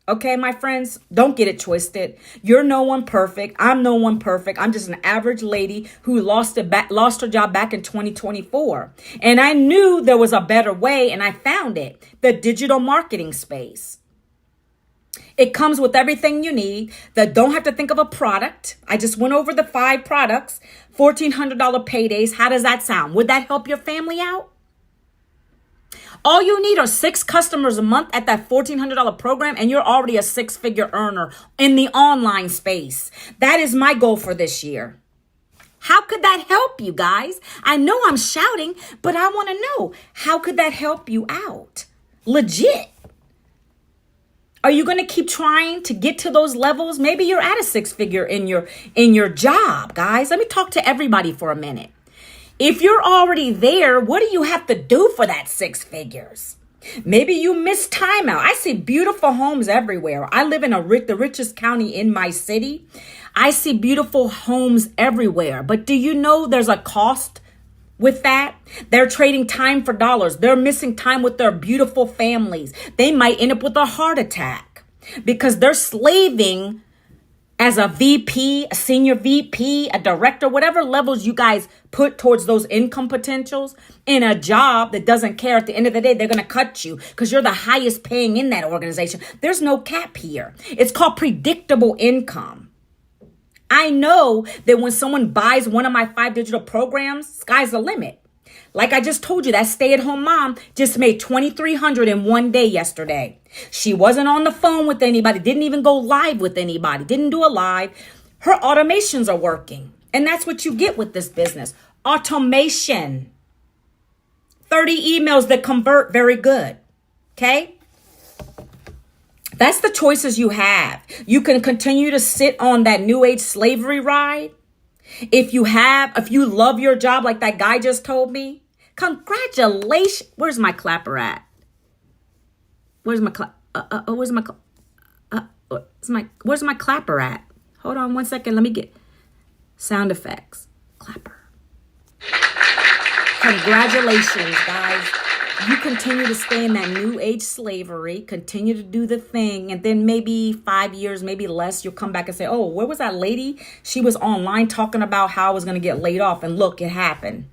Okay, my friends, don't get it twisted. You're no one perfect. I'm no one perfect. I'm just an average lady who lost her job back in 2024. And I knew there was a better way and I found it, the digital marketing space. It comes with everything you need. That don't have to think of a product. I just went over the 5 products, $1,400 paydays. How does that sound? Would that help your family out? All you need are 6 customers a month at that $1,400 program, and you're already a 6-figure earner in the online space. That is my goal for this year. How could that help you guys? I know I'm shouting, but I want to know, how could that help you out? Legit. Are you going to keep trying to get to those levels? Maybe you're at a 6-figure in your job, guys. Let me talk to everybody for a minute. If you're already there, what do you have to do for that 6 figures? Maybe you missed time out. I see beautiful homes everywhere. I live in the richest county in my city. I see beautiful homes everywhere. But do you know there's a cost with that? They're trading time for dollars. They're missing time with their beautiful families. They might end up with a heart attack because they're slaving as a VP, a senior VP, a director, whatever levels you guys put towards those income potentials in a job that doesn't care. At the end of the day, they're going to cut you because you're the highest paying in that organization. There's no cap here. It's called predictable income. I know that when someone buys one of my 5 digital programs, sky's the limit. Like I just told you, that stay-at-home mom just made $2,300 in one day yesterday. She wasn't on the phone with anybody, didn't even go live with anybody, didn't do a live. Her automations are working. And that's what you get with this business. Automation. 30 emails that convert very good. Okay? That's the choices you have. You can continue to sit on that new age slavery ride. If you love your job like that guy just told me, congratulations. Where's my clapper at? Where's my clapper at? Hold on 1 second. Let me get sound effects. Clapper. Congratulations, guys. You continue to stay in that new age slavery, continue to do the thing, and then maybe 5 years, maybe less, you'll come back and say, oh, where was that lady? She was online talking about how I was going to get laid off, and look, it happened.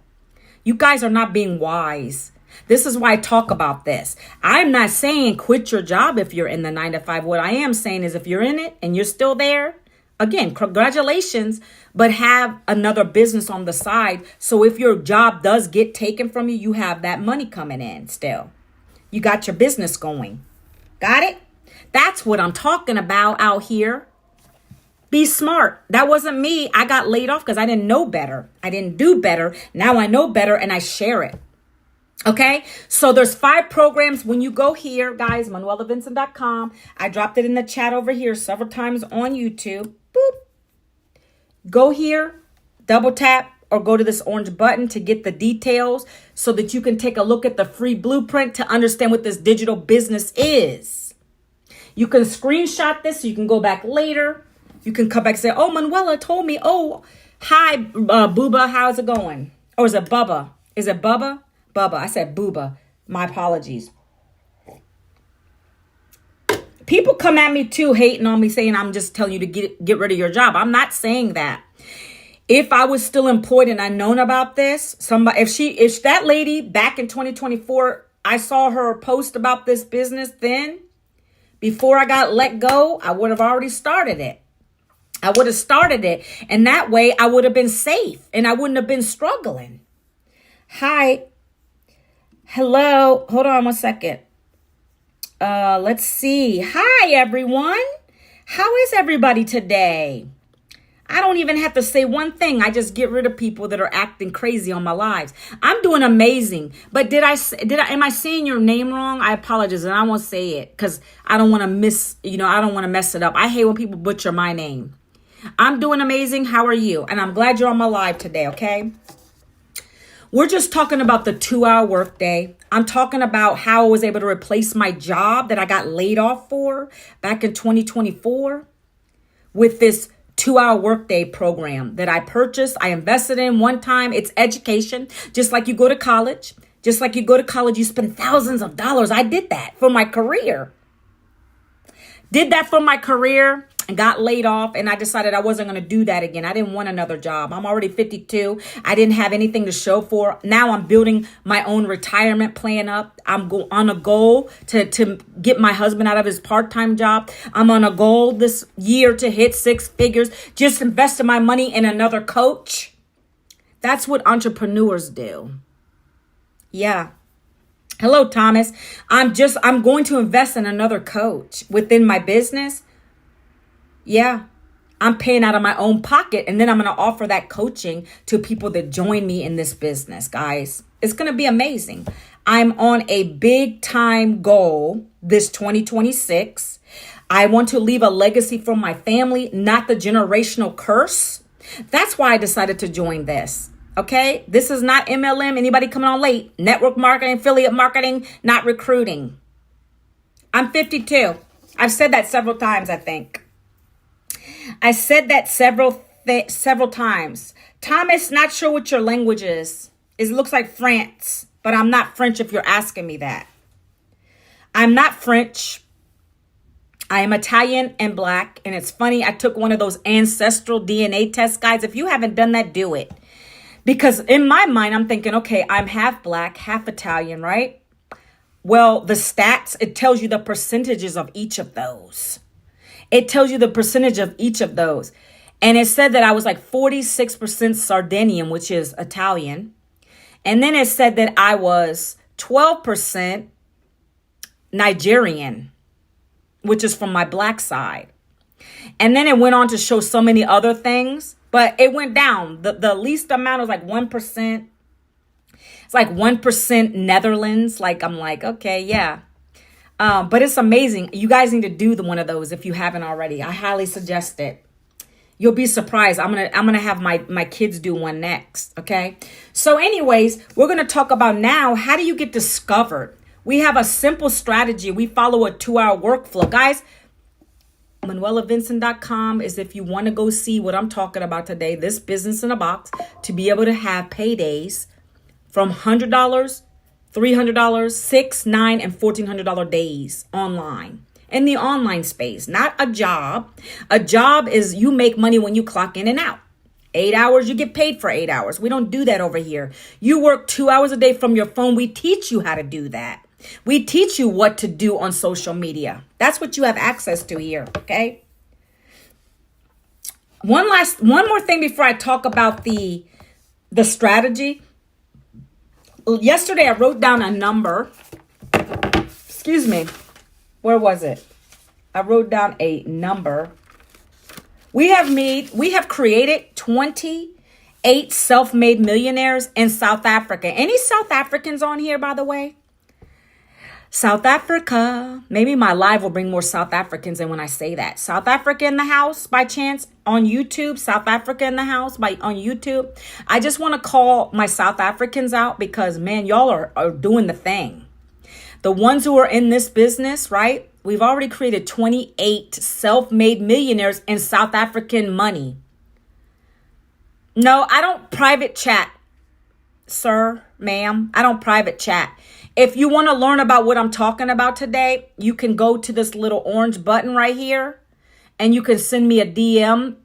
You guys are not being wise. This is why I talk about this. I'm not saying quit your job if you're in the 9-to-5. What I am saying is if you're in it and you're still there, again, congratulations, but have another business on the side. So if your job does get taken from you, you have that money coming in still. You got your business going. Got it? That's what I'm talking about out here. Be smart. That wasn't me. I got laid off because I didn't know better. I didn't do better. Now I know better and I share it. Okay, so there's 5 programs. When you go here, guys, ManuelaVincent.com. I dropped it in the chat over here several times on YouTube. Boop. Go here, double tap, or go to this orange button to get the details so that you can take a look at the free blueprint to understand what this digital business is. You can screenshot this so you can go back later. You can come back and say, oh, Manuela told me, oh, hi, Booba, how's it going? Or is it Bubba? Is it Bubba? Bubba. I said Booba. My apologies. People come at me too, hating on me, saying I'm just telling you to get rid of your job. I'm not saying that. If I was still employed and I known about this, if that lady back in 2024, I saw her post about this business then, before I got let go, I would have already started it. I would have started it. And that way I would have been safe and I wouldn't have been struggling. Hi. Hello. Hold on one second. Let's see. Hi, everyone. How is everybody today? I don't even have to say one thing. I just get rid of people that are acting crazy on my lives. I'm doing amazing. But am I saying your name wrong? I apologize. And I won't say it because I don't want to I don't want to mess it up. I hate when people butcher my name. I'm doing amazing. How are you? And I'm glad you're on my live today. Okay. We're just talking about the 2-hour workday. I'm talking about how I was able to replace my job that I got laid off for back in 2024 with this 2-hour workday program that I purchased. I invested in one time. It's education. Just like you go to college. Just like you go to college, you spend thousands of dollars. I did that for my career. And got laid off, and I decided I wasn't going to do that again. I didn't want another job. I'm already 52. I didn't have anything to show for. Now I'm building my own retirement plan up. I'm on a goal to get my husband out of his part-time job. I'm on a goal this year to hit 6 figures. Just investing my money in another coach. That's what entrepreneurs do. Yeah. Hello, Thomas. I'm going to invest in another coach within my business. Yeah, I'm paying out of my own pocket, and then I'm going to offer that coaching to people that join me in this business, guys. It's going to be amazing. I'm on a big time goal this 2026. I want to leave a legacy for my family, not the generational curse. That's why I decided to join this. Okay, this is not MLM. Anybody coming on late? Network marketing, affiliate marketing, not recruiting. I'm 52. I've said that several times, I think. I said that several times. Thomas, not sure what your language is. It looks like France, but I'm not French if you're asking me that. I'm not French. I am Italian and Black. And it's funny, I took one of those ancestral DNA tests, guys. If you haven't done that, do it. Because in my mind, I'm thinking, okay, I'm half Black, half Italian, right? Well, the stats, it tells you the percentages of each of those. It tells you the percentage of each of those. And it said that I was like 46% Sardinian, which is Italian. And then it said that I was 12% Nigerian, which is from my Black side. And then it went on to show so many other things, but it went down. The least amount was like 1%. It's like 1% Netherlands. Like, I'm like, okay, yeah. But it's amazing. You guys need to do one of those if you haven't already. I highly suggest it. You'll be surprised. I'm gonna have my kids do one next. Okay. So anyways, we're gonna talk about now, how do you get discovered? We have a simple strategy. We follow a 2-hour workflow. Guys, ManuelaVincent.com is if you want to go see what I'm talking about today, this business in a box, to be able to have paydays from $100, $300, $600, $900, and $1,400 days online. In the online space, not a job. A job is you make money when you clock in and out. 8 hours, you get paid for 8 hours. We don't do that over here. You work 2 hours a day from your phone. We teach you how to do that. We teach you what to do on social media. That's what you have access to here, okay? One more thing before I talk about the strategy. Yesterday, I wrote down a number. Excuse me. Where was it? I wrote down a number. We have created 28 self-made millionaires in South Africa. Any South Africans on here, by the way? South Africa. Maybe my live will bring more South Africans in when I say that. South Africa in the house by chance on YouTube. South Africa in the house on YouTube. I just want to call my South Africans out because, man, y'all are doing the thing. The ones who are in this business, right? We've already created 28 self-made millionaires in South African money. No, I don't private chat, sir, ma'am. I don't private chat. If you want to learn about what I'm talking about today, you can go to this little orange button right here and you can send me a DM.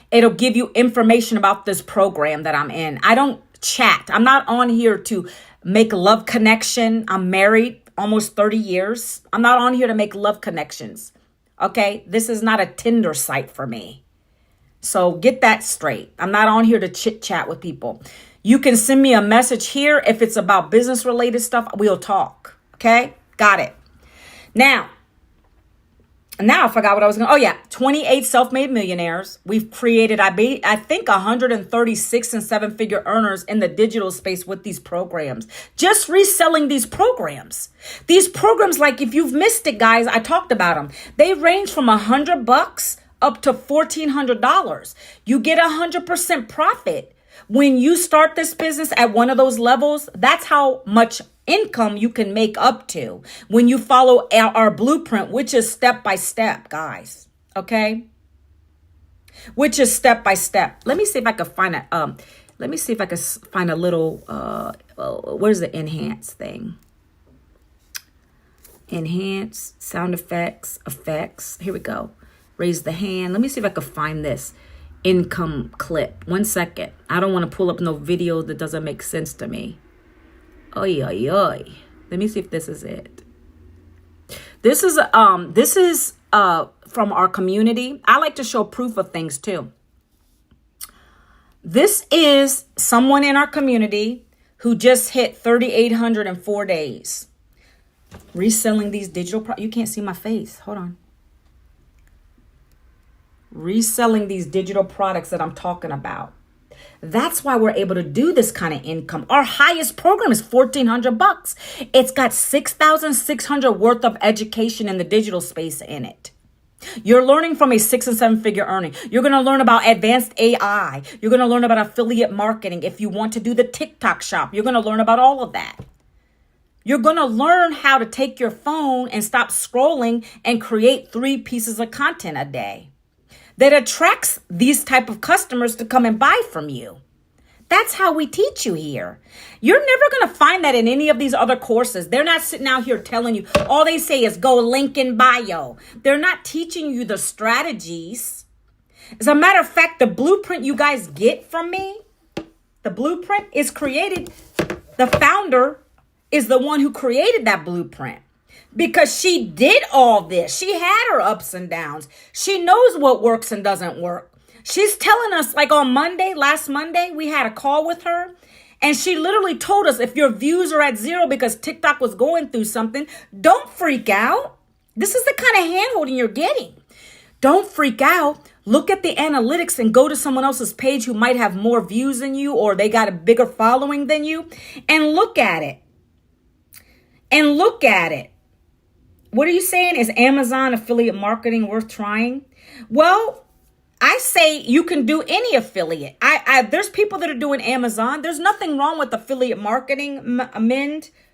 It'll give you information about this program that I'm in. I don't chat. I'm not on here to make love connection. I'm married almost 30 years. I'm not on here to make love connections. Okay? This is not a Tinder site for me. So get that straight. I'm not on here to chit chat with people. You can send me a message here. If it's about business related stuff, we'll talk. Okay? Got it. Now I forgot what I was going to. Oh, yeah. 28 self-made millionaires. We've created, I think, 136 and seven-figure earners in the digital space with these programs. Just reselling these programs. These programs, like if you've missed it, guys, I talked about them. They range from $100 up to $1,400. You get 100% profit. When you start this business at one of those levels, that's how much income you can make up to when you follow our blueprint, which is step by step, guys. Okay? Which is step by step. Let me see if I can find a little, where's the enhance thing? Enhance, sound effects. Here we go. Raise the hand. Let me see if I can find this income clip. 1 second. I don't want to pull up no video that doesn't make sense to me. Oy, oy, oy. Let me see if this is it. This is from our community. I like to show proof of things too. This is someone in our community who just hit 3,800 in 4 days. Reselling these digital you can't see my face. Hold on. Reselling these digital products that I'm talking about. That's why we're able to do this kind of income. Our highest program is $1,400. It's got 6,600 worth of education in the digital space in it. You're learning from a 6 and 7 figure earning. You're going to learn about advanced AI. You're going to learn about affiliate marketing. If you want to do the TikTok shop, you're going to learn about all of that. You're going to learn how to take your phone and stop scrolling and create 3 pieces of content a day that attracts these type of customers to come and buy from you. That's how we teach you here. You're never going to find that in any of these other courses. They're not sitting out here telling you, all they say is go link in bio. They're not teaching you the strategies. As a matter of fact, the blueprint you guys get from me, the blueprint is created. The founder is the one who created that blueprint. Because she did all this. She had her ups and downs. She knows what works and doesn't work. She's telling us, like on last Monday, we had a call with her. And she literally told us, if your views are at 0 because TikTok was going through something, don't freak out. This is the kind of hand-holding you're getting. Don't freak out. Look at the analytics and go to someone else's page who might have more views than you, or they got a bigger following than you, and look at it. And look at it. What are you saying? Is Amazon affiliate marketing worth trying? Well, I say you can do any affiliate. There's people that are doing Amazon. There's nothing wrong with affiliate marketing,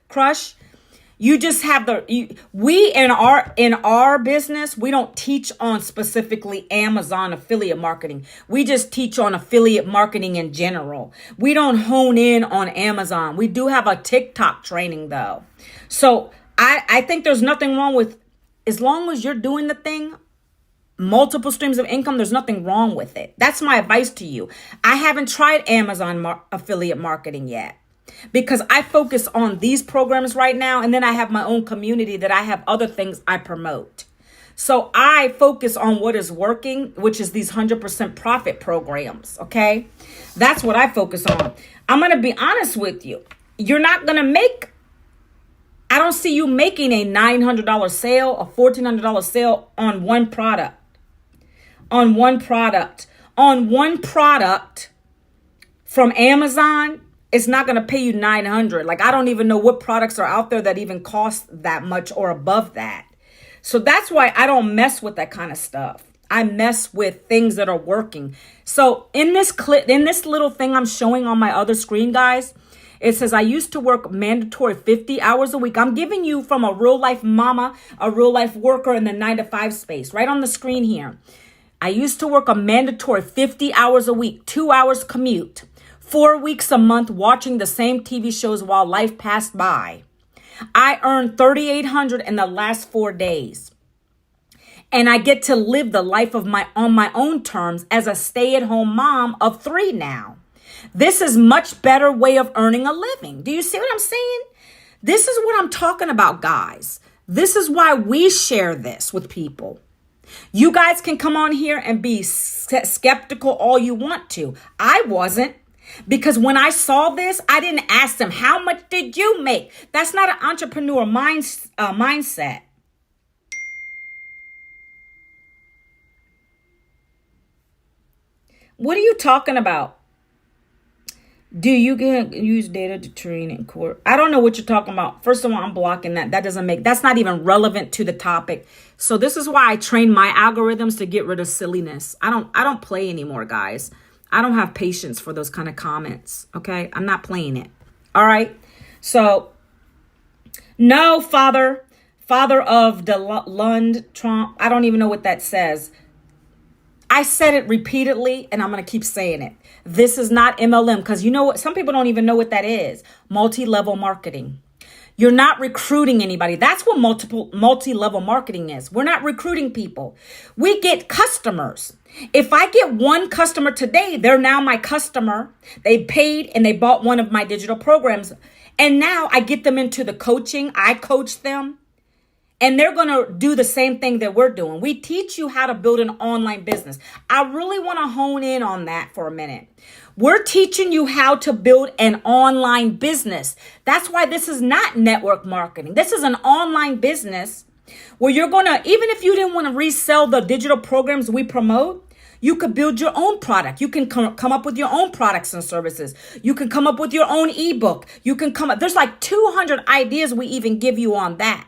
Crush. You just have we in our business, we don't teach on specifically Amazon affiliate marketing. We just teach on affiliate marketing in general. We don't hone in on Amazon. We do have a TikTok training though. So I think there's nothing wrong with, as long as you're doing the thing, multiple streams of income, there's nothing wrong with it. That's my advice to you. I haven't tried Amazon affiliate marketing yet because I focus on these programs right now. And then I have my own community that I have other things I promote. So I focus on what is working, which is these 100% profit programs. Okay. That's what I focus on. I'm going to be honest with you. You're not going to make, I don't see you making a $900 sale, a $1,400 sale on one product. On one product from Amazon, it's not going to pay you $900. Like, I don't even know what products are out there that even cost that much or above that. So that's why I don't mess with that kind of stuff. I mess with things that are working. So in this clip, in this little thing I'm showing on my other screen, guys, It says, I used to work mandatory 50 hours a week. I'm giving you from a real life mama, a real life worker in the 9 to 5 space, right on the screen here. I used to work a mandatory 50 hours a week, 2 hours commute, 4 weeks a month watching the same TV shows while life passed by. I earned $3,800 in the last 4 days. And I get to live the life of on my own terms as a stay-at-home mom of 3 now. This is much better way of earning a living. Do you see what I'm saying? This is what I'm talking about, guys. This is why we share this with people. You guys can come on here and be skeptical all you want to. I wasn't. Because when I saw this, I didn't ask them, how much did you make? That's not an entrepreneur mindset. What are you talking about? Do you use data to train in court? I don't know what you're talking about. First of all, I'm blocking that. That's not even relevant to the topic. So this is why I train my algorithms to get rid of silliness. I don't play anymore, guys. I don't have patience for those kind of comments. Okay. I'm not playing it. All right. So no, father of the Lund Trump. I don't even know what that says. I said it repeatedly, and I'm going to keep saying it. This is not MLM, because you know what? Some people don't even know what that is. Multi-level marketing. You're not recruiting anybody. That's what multi-level marketing is. We're not recruiting people. We get customers. If I get one customer today, they're now my customer. They paid and they bought one of my digital programs. And now I get them into the coaching. I coach them. And they're going to do the same thing that we're doing. We teach you how to build an online business. I really want to hone in on that for a minute. We're teaching you how to build an online business. That's why this is not network marketing. This is an online business where you're going to, even if you didn't want to resell the digital programs we promote, you could build your own product. You can come up with your own products and services. You can come up with your own ebook. You can come up. There's like 200 ideas we even give you on that.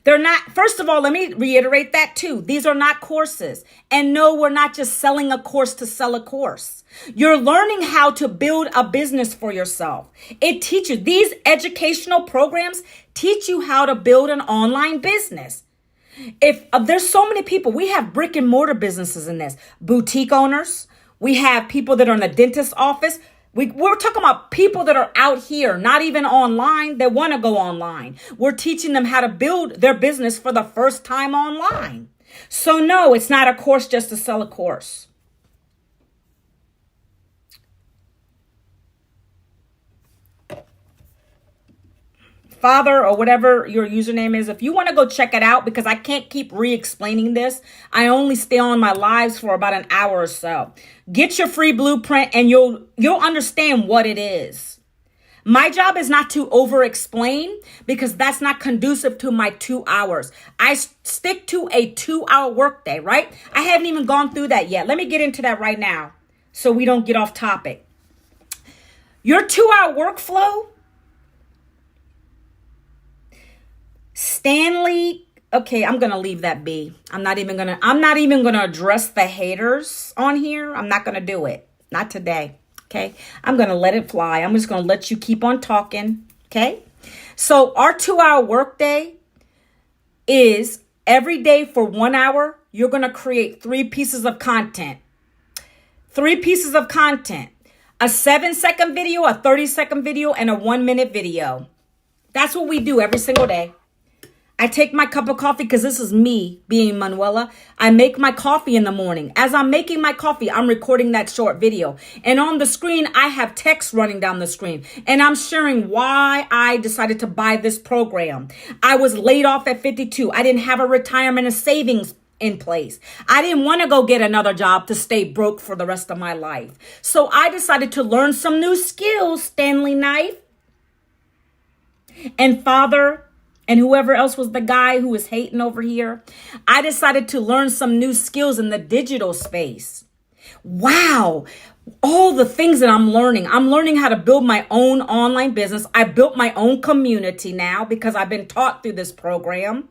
They're not, first of all, let me reiterate that too. These are not courses. And no, we're not just selling a course to sell a course. You're learning how to build a business for yourself. It teaches, these educational programs teach you how to build an online business. If there's so many people, we have brick and mortar businesses in this, boutique owners. We have people that are in the dentist's office. We're talking about people that are out here, not even online, that want to go online. We're teaching them how to build their business for the first time online. So no, it's not a course just to sell a course. Father or whatever your username is, if you want to go check it out, because I can't keep re-explaining this. I only stay on my lives for about an hour or so. Get your free blueprint and you'll understand what it is. My job is not to over-explain because that's not conducive to my 2 hours. I stick to a 2-hour workday, right? I haven't even gone through that yet. Let me get into that right now so we don't get off topic. Your 2-hour workflow, Stanley, okay, I'm going to leave that be. I'm not even going to address the haters on here. I'm not going to do it. Not today. Okay. I'm going to let it fly. I'm just going to let you keep on talking. Okay. So our 2-hour workday is every day for 1 hour, you're going to create 3 pieces of content. 3 pieces of content. A 7-second video, a 30-second video, and a 1-minute video. That's what we do every single day. I take my cup of coffee because this is me being Manuela. I make my coffee in the morning. As I'm making my coffee, I'm recording that short video. And on the screen, I have text running down the screen. And I'm sharing why I decided to buy this program. I was laid off at 52. I didn't have a retirement and savings in place. I didn't want to go get another job to stay broke for the rest of my life. So I decided to learn some new skills, Stanley Knife. And Father, and whoever else was the guy who was hating over here, I decided to learn some new skills in the digital space. Wow. All the things that I'm learning. I'm learning how to build my own online business. I built my own community now because I've been taught through this program.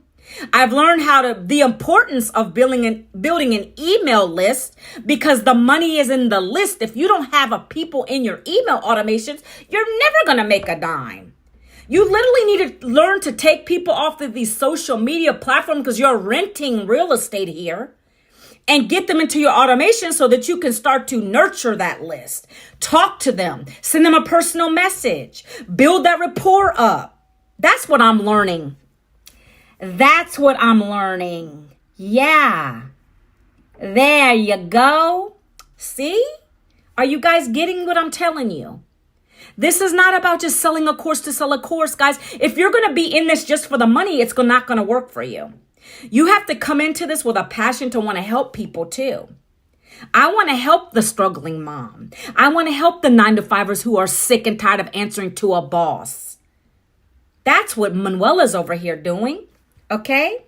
I've learned the importance of building an email list, because the money is in the list. If you don't have a people in your email automations, you're never going to make a dime. You literally need to learn to take people off of these social media platforms, because you're renting real estate here, and get them into your automation so that you can start to nurture that list. Talk to them, send them a personal message, build that rapport up. That's what I'm learning. That's what I'm learning. Yeah. There you go. See? Are you guys getting what I'm telling you? This is not about just selling a course to sell a course, guys. If you're going to be in this just for the money, it's not going to work for you. You have to come into this with a passion to want to help people too. I want to help the struggling mom. I want to help the 9-to-5ers who are sick and tired of answering to a boss. That's what Manuela's over here doing. Okay?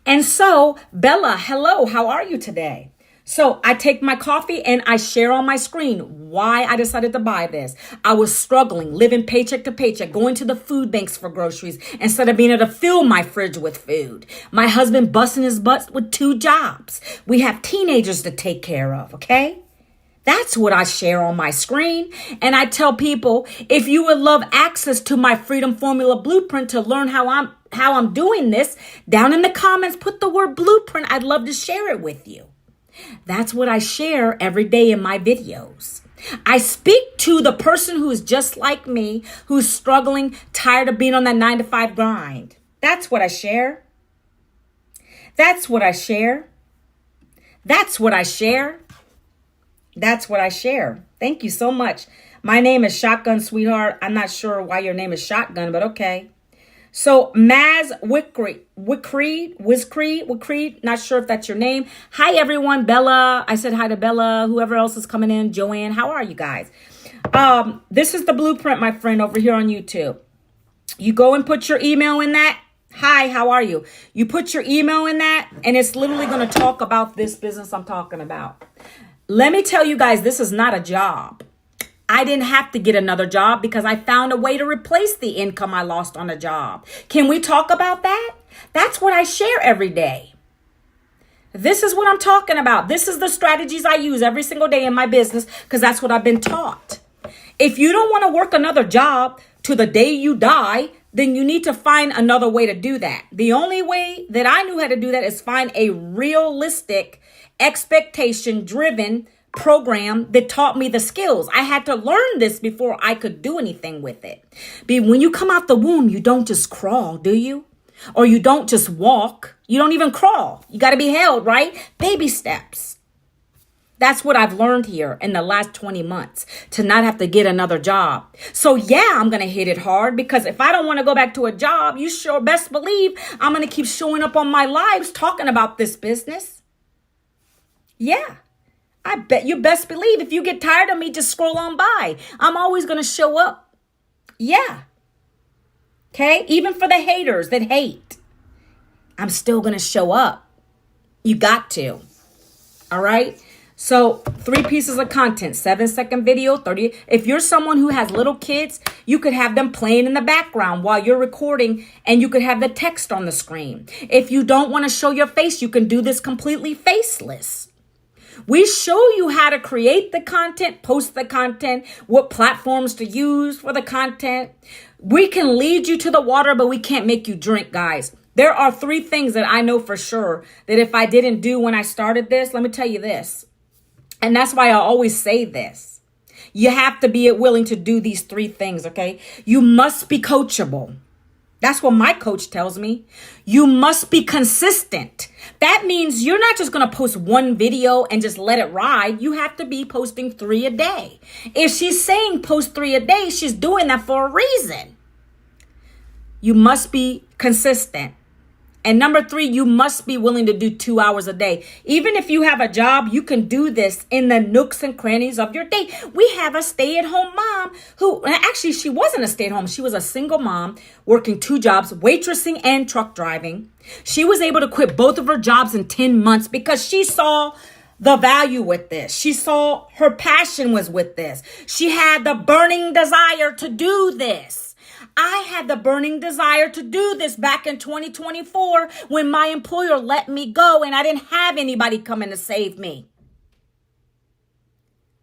And so, Bella, hello, how are you today? So I take my coffee and I share on my screen why I decided to buy this. I was struggling, living paycheck to paycheck, going to the food banks for groceries instead of being able to fill my fridge with food. My husband busting his butt with 2 jobs. We have teenagers to take care of, okay? That's what I share on my screen. And I tell people, if you would love access to my Freedom Formula Blueprint to learn how I'm doing this, down in the comments, put the word blueprint. I'd love to share it with you. That's what I share every day in my videos. I speak to the person who is just like me, who's struggling, tired of being on that 9-to-5 grind. That's what I share. That's what I share. That's what I share. That's what I share. Thank you so much. My name is Shotgun Sweetheart. I'm not sure why your name is Shotgun, but okay. So Maz Wickery, not sure if that's your name. Hi, everyone. Bella. I said hi to Bella. Whoever else is coming in. Joanne, how are you guys? This is the blueprint, my friend, over here on YouTube. You go and put your email in that. Hi, how are you? You put your email in that, and it's literally going to talk about this business I'm talking about. Let me tell you guys, this is not a job. I didn't have to get another job because I found a way to replace the income I lost on a job. Can we talk about that? That's what I share every day. This is what I'm talking about. This is the strategies I use every single day in my business, because that's what I've been taught. If you don't want to work another job to the day you die, then you need to find another way to do that. The only way that I knew how to do that is find a realistic, expectation-driven program that taught me the skills. I had to learn this before I could do anything with it. But when you come out the womb, you don't just crawl, do you? Or you don't just walk. You don't even crawl. You got to be held, right? Baby steps. That's what I've learned here in the last 20 months, to not have to get another job. So yeah, I'm going to hit it hard, because if I don't want to go back to a job, you sure best believe I'm going to keep showing up on my lives talking about this business. Yeah. I bet you best believe if you get tired of me, just scroll on by. I'm always going to show up. Yeah. Okay? Even for the haters that hate, I'm still going to show up. You got to. All right? So 3 pieces of content, 7-second video, 30. If you're someone who has little kids, you could have them playing in the background while you're recording, and you could have the text on the screen. If you don't want to show your face, you can do this completely faceless. We show you how to create the content, post the content, what platforms to use for the content. We can lead you to the water, but we can't make you drink, guys. There are 3 things that I know for sure that if I didn't do when I started this, let me tell you this. And that's why I always say this. You have to be willing to do these 3 things, okay? You must be coachable. That's what my coach tells me. You must be consistent. That means you're not just going to post 1 video and just let it ride. You have to be posting 3 a day. If she's saying post 3 a day, she's doing that for a reason. You must be consistent. And number 3, you must be willing to do 2 hours a day. Even if you have a job, you can do this in the nooks and crannies of your day. We have a stay-at-home mom who, actually, she wasn't a stay-at-home. She was a single mom working 2 jobs, waitressing and truck driving. She was able to quit both of her jobs in 10 months because she saw the value with this. She saw her passion was with this. She had the burning desire to do this. I had the burning desire to do this back in 2024 when my employer let me go and I didn't have anybody coming to save me.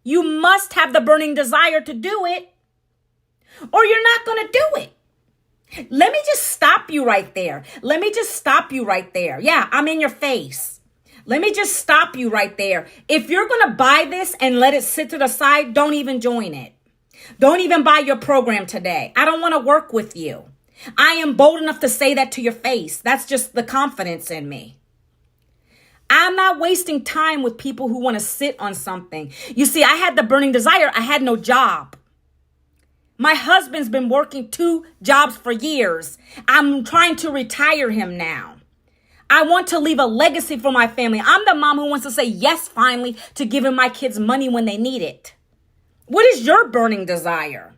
You must have the burning desire to do it, or you're not going to do it. Let me just stop you right there. Yeah, I'm in your face. Let me just stop you right there. If you're going to buy this and let it sit to the side, don't even join it. Don't even buy your program today. I don't want to work with you. I am bold enough to say that to your face. That's just the confidence in me. I'm not wasting time with people who want to sit on something. You see, I had the burning desire. I had no job. My husband's been working 2 jobs for years. I'm trying to retire him now. I want to leave a legacy for my family. I'm the mom who wants to say yes finally to giving my kids money when they need it. What is your burning desire?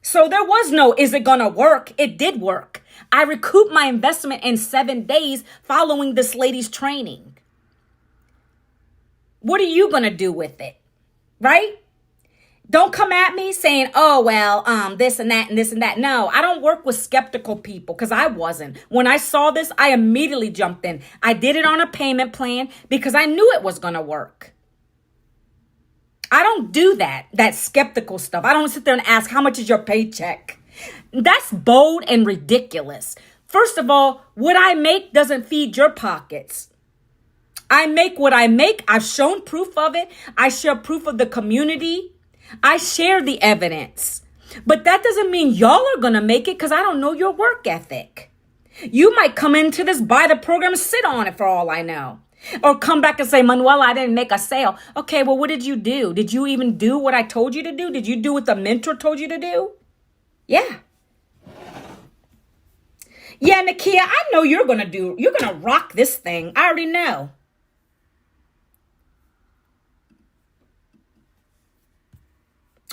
So there was no, is it going to work? It did work. I recouped my investment in 7 days following this lady's training. What are you going to do with it? Right? Don't come at me saying, oh, well, this and that and this and that. No, I don't work with skeptical people because I wasn't. When I saw this, I immediately jumped in. I did it on a payment plan because I knew it was going to work. I don't do that skeptical stuff. I don't sit there and ask, how much is your paycheck? That's bold and ridiculous. First of all, what I make doesn't feed your pockets. I make what I make. I've shown proof of it. I share proof of the community. I share the evidence. But that doesn't mean y'all are going to make it because I don't know your work ethic. You might come into this, buy the program, sit on it for all I know. Or come back and say, Manuela, I didn't make a sale. Okay, well, what did you do? Did you even do what I told you to do? Did you do what the mentor told you to do? Yeah. Yeah, Nakia, I know you're going to rock this thing. I already know.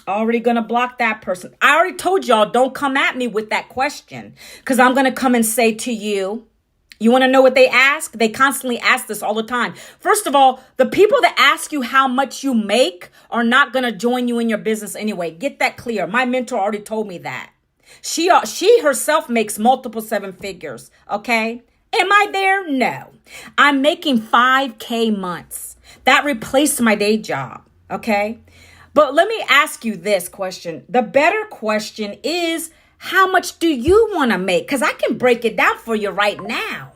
Already going to block that person. I already told y'all, don't come at me with that question because I'm going to come and say to you, you want to know what they ask? They constantly ask this all the time. First of all, the people that ask you how much you make are not going to join you in your business anyway. Get that clear. My mentor already told me that. She herself makes multiple 7 figures. Okay. Am I there? No. I'm making 5K months. That replaced my day job. Okay. But let me ask you this question. The better question is, how much do you want to make? Because I can break it down for you right now.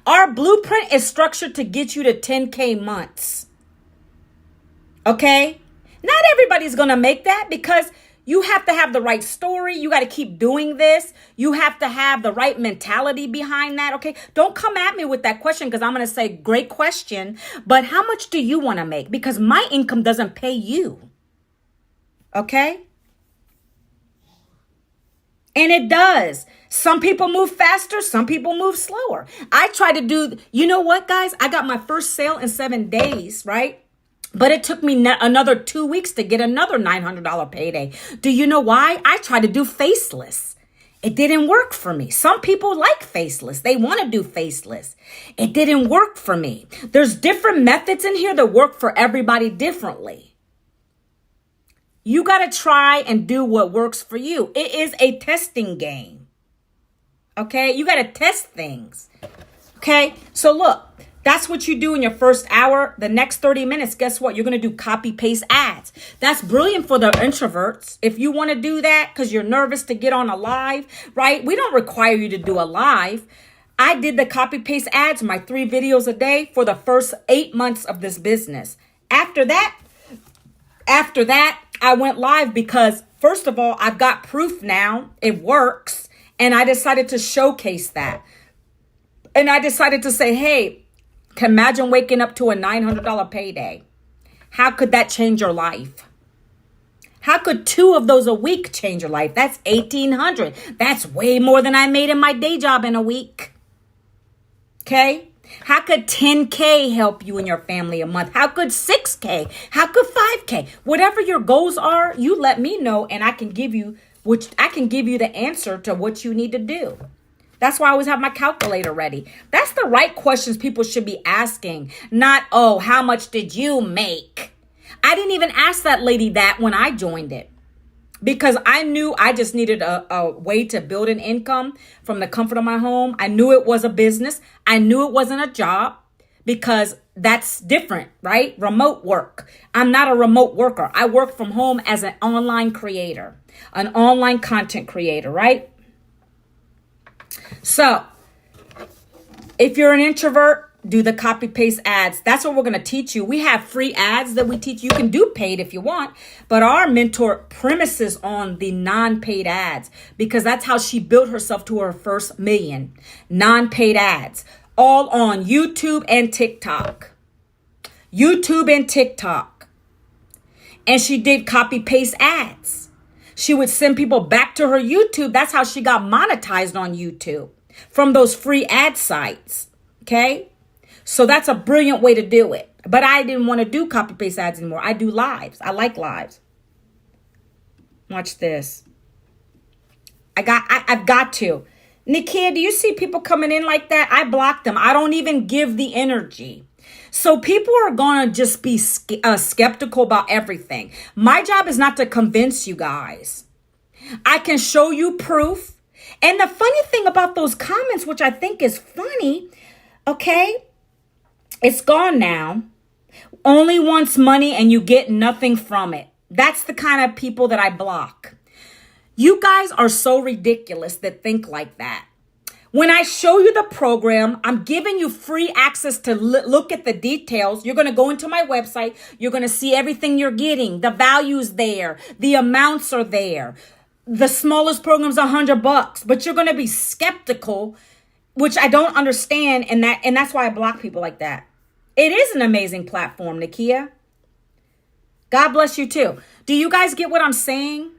Our blueprint is structured to get you to 10K months. Okay? Not everybody's going to make that because you have to have the right story. You got to keep doing this. You have to have the right mentality behind that. Okay? Don't come at me with that question because I'm going to say, great question. But how much do you want to make? Because my income doesn't pay you. Okay? And it does. Some people move faster. Some people move slower. I try to do, you know what, guys? I got my first sale in 7 days, right? But it took me another 2 weeks to get another $900 payday. Do you know why? I tried to do faceless. It didn't work for me. Some people like faceless. They want to do faceless. It didn't work for me. There's different methods in here that work for everybody differently. You got to try and do what works for you. It is a testing game. Okay? You got to test things. Okay? So look, that's what you do in your first hour. The next 30 minutes, guess what? You're going to do copy paste ads. That's brilliant for the introverts. If you want to do that because you're nervous to get on a live, right? We don't require you to do a live. I did the copy paste ads, my 3 videos a day for the first 8 months of this business. After that, I went live because, first of all, I've got proof now. It works. And I decided to showcase that. And I decided to say, hey, imagine waking up to a $900 payday. How could that change your life? How could 2 of those a week change your life? That's $1,800. That's way more than I made in my day job in a week. Okay? How could 10K help you and your family a month? How could 6K? How could 5K? Whatever your goals are, you let me know and I can give you the answer to what you need to do. That's why I always have my calculator ready. That's the right questions people should be asking. Not, oh, how much did you make? I didn't even ask that lady that when I joined it. because I knew I just needed a way to build an income from the comfort of my home. I knew it was a business. I knew it wasn't a job because that's different, right? Remote work. I'm not a remote worker. I work from home as an online creator, an online content creator, right? So if you're an introvert, do the copy paste ads. That's what we're going to teach you. We have free ads that we teach. You can do paid if you want, but our mentor premises on the non-paid ads because that's how she built herself to her first million. Non-paid ads, all on YouTube and TikTok. YouTube and TikTok. And she did copy paste ads. She would send people back to her YouTube. That's how she got monetized on YouTube from those free ad sites. Okay. So that's a brilliant way to do it. But I didn't want to do copy paste ads anymore. I do lives. I like lives. Watch this. I've got to. Nikia, do you see people coming in like that? I block them. I don't even give the energy. So people are going to just be skeptical about everything. My job is not to convince you guys. I can show you proof. And the funny thing about those comments, which I think is funny, okay? It's gone now. Only wants money and you get nothing from it. That's the kind of people that I block. You guys are so ridiculous that think like that. When I show you the program, I'm giving you free access to look at the details. You're going to go into my website. You're going to see everything you're getting. The value's there. The amounts are there. The smallest program's $100, but you're going to be skeptical, which I don't understand. And that's why I block people like that. It is an amazing platform, Nikia. God bless you too. Do you guys get what I'm saying?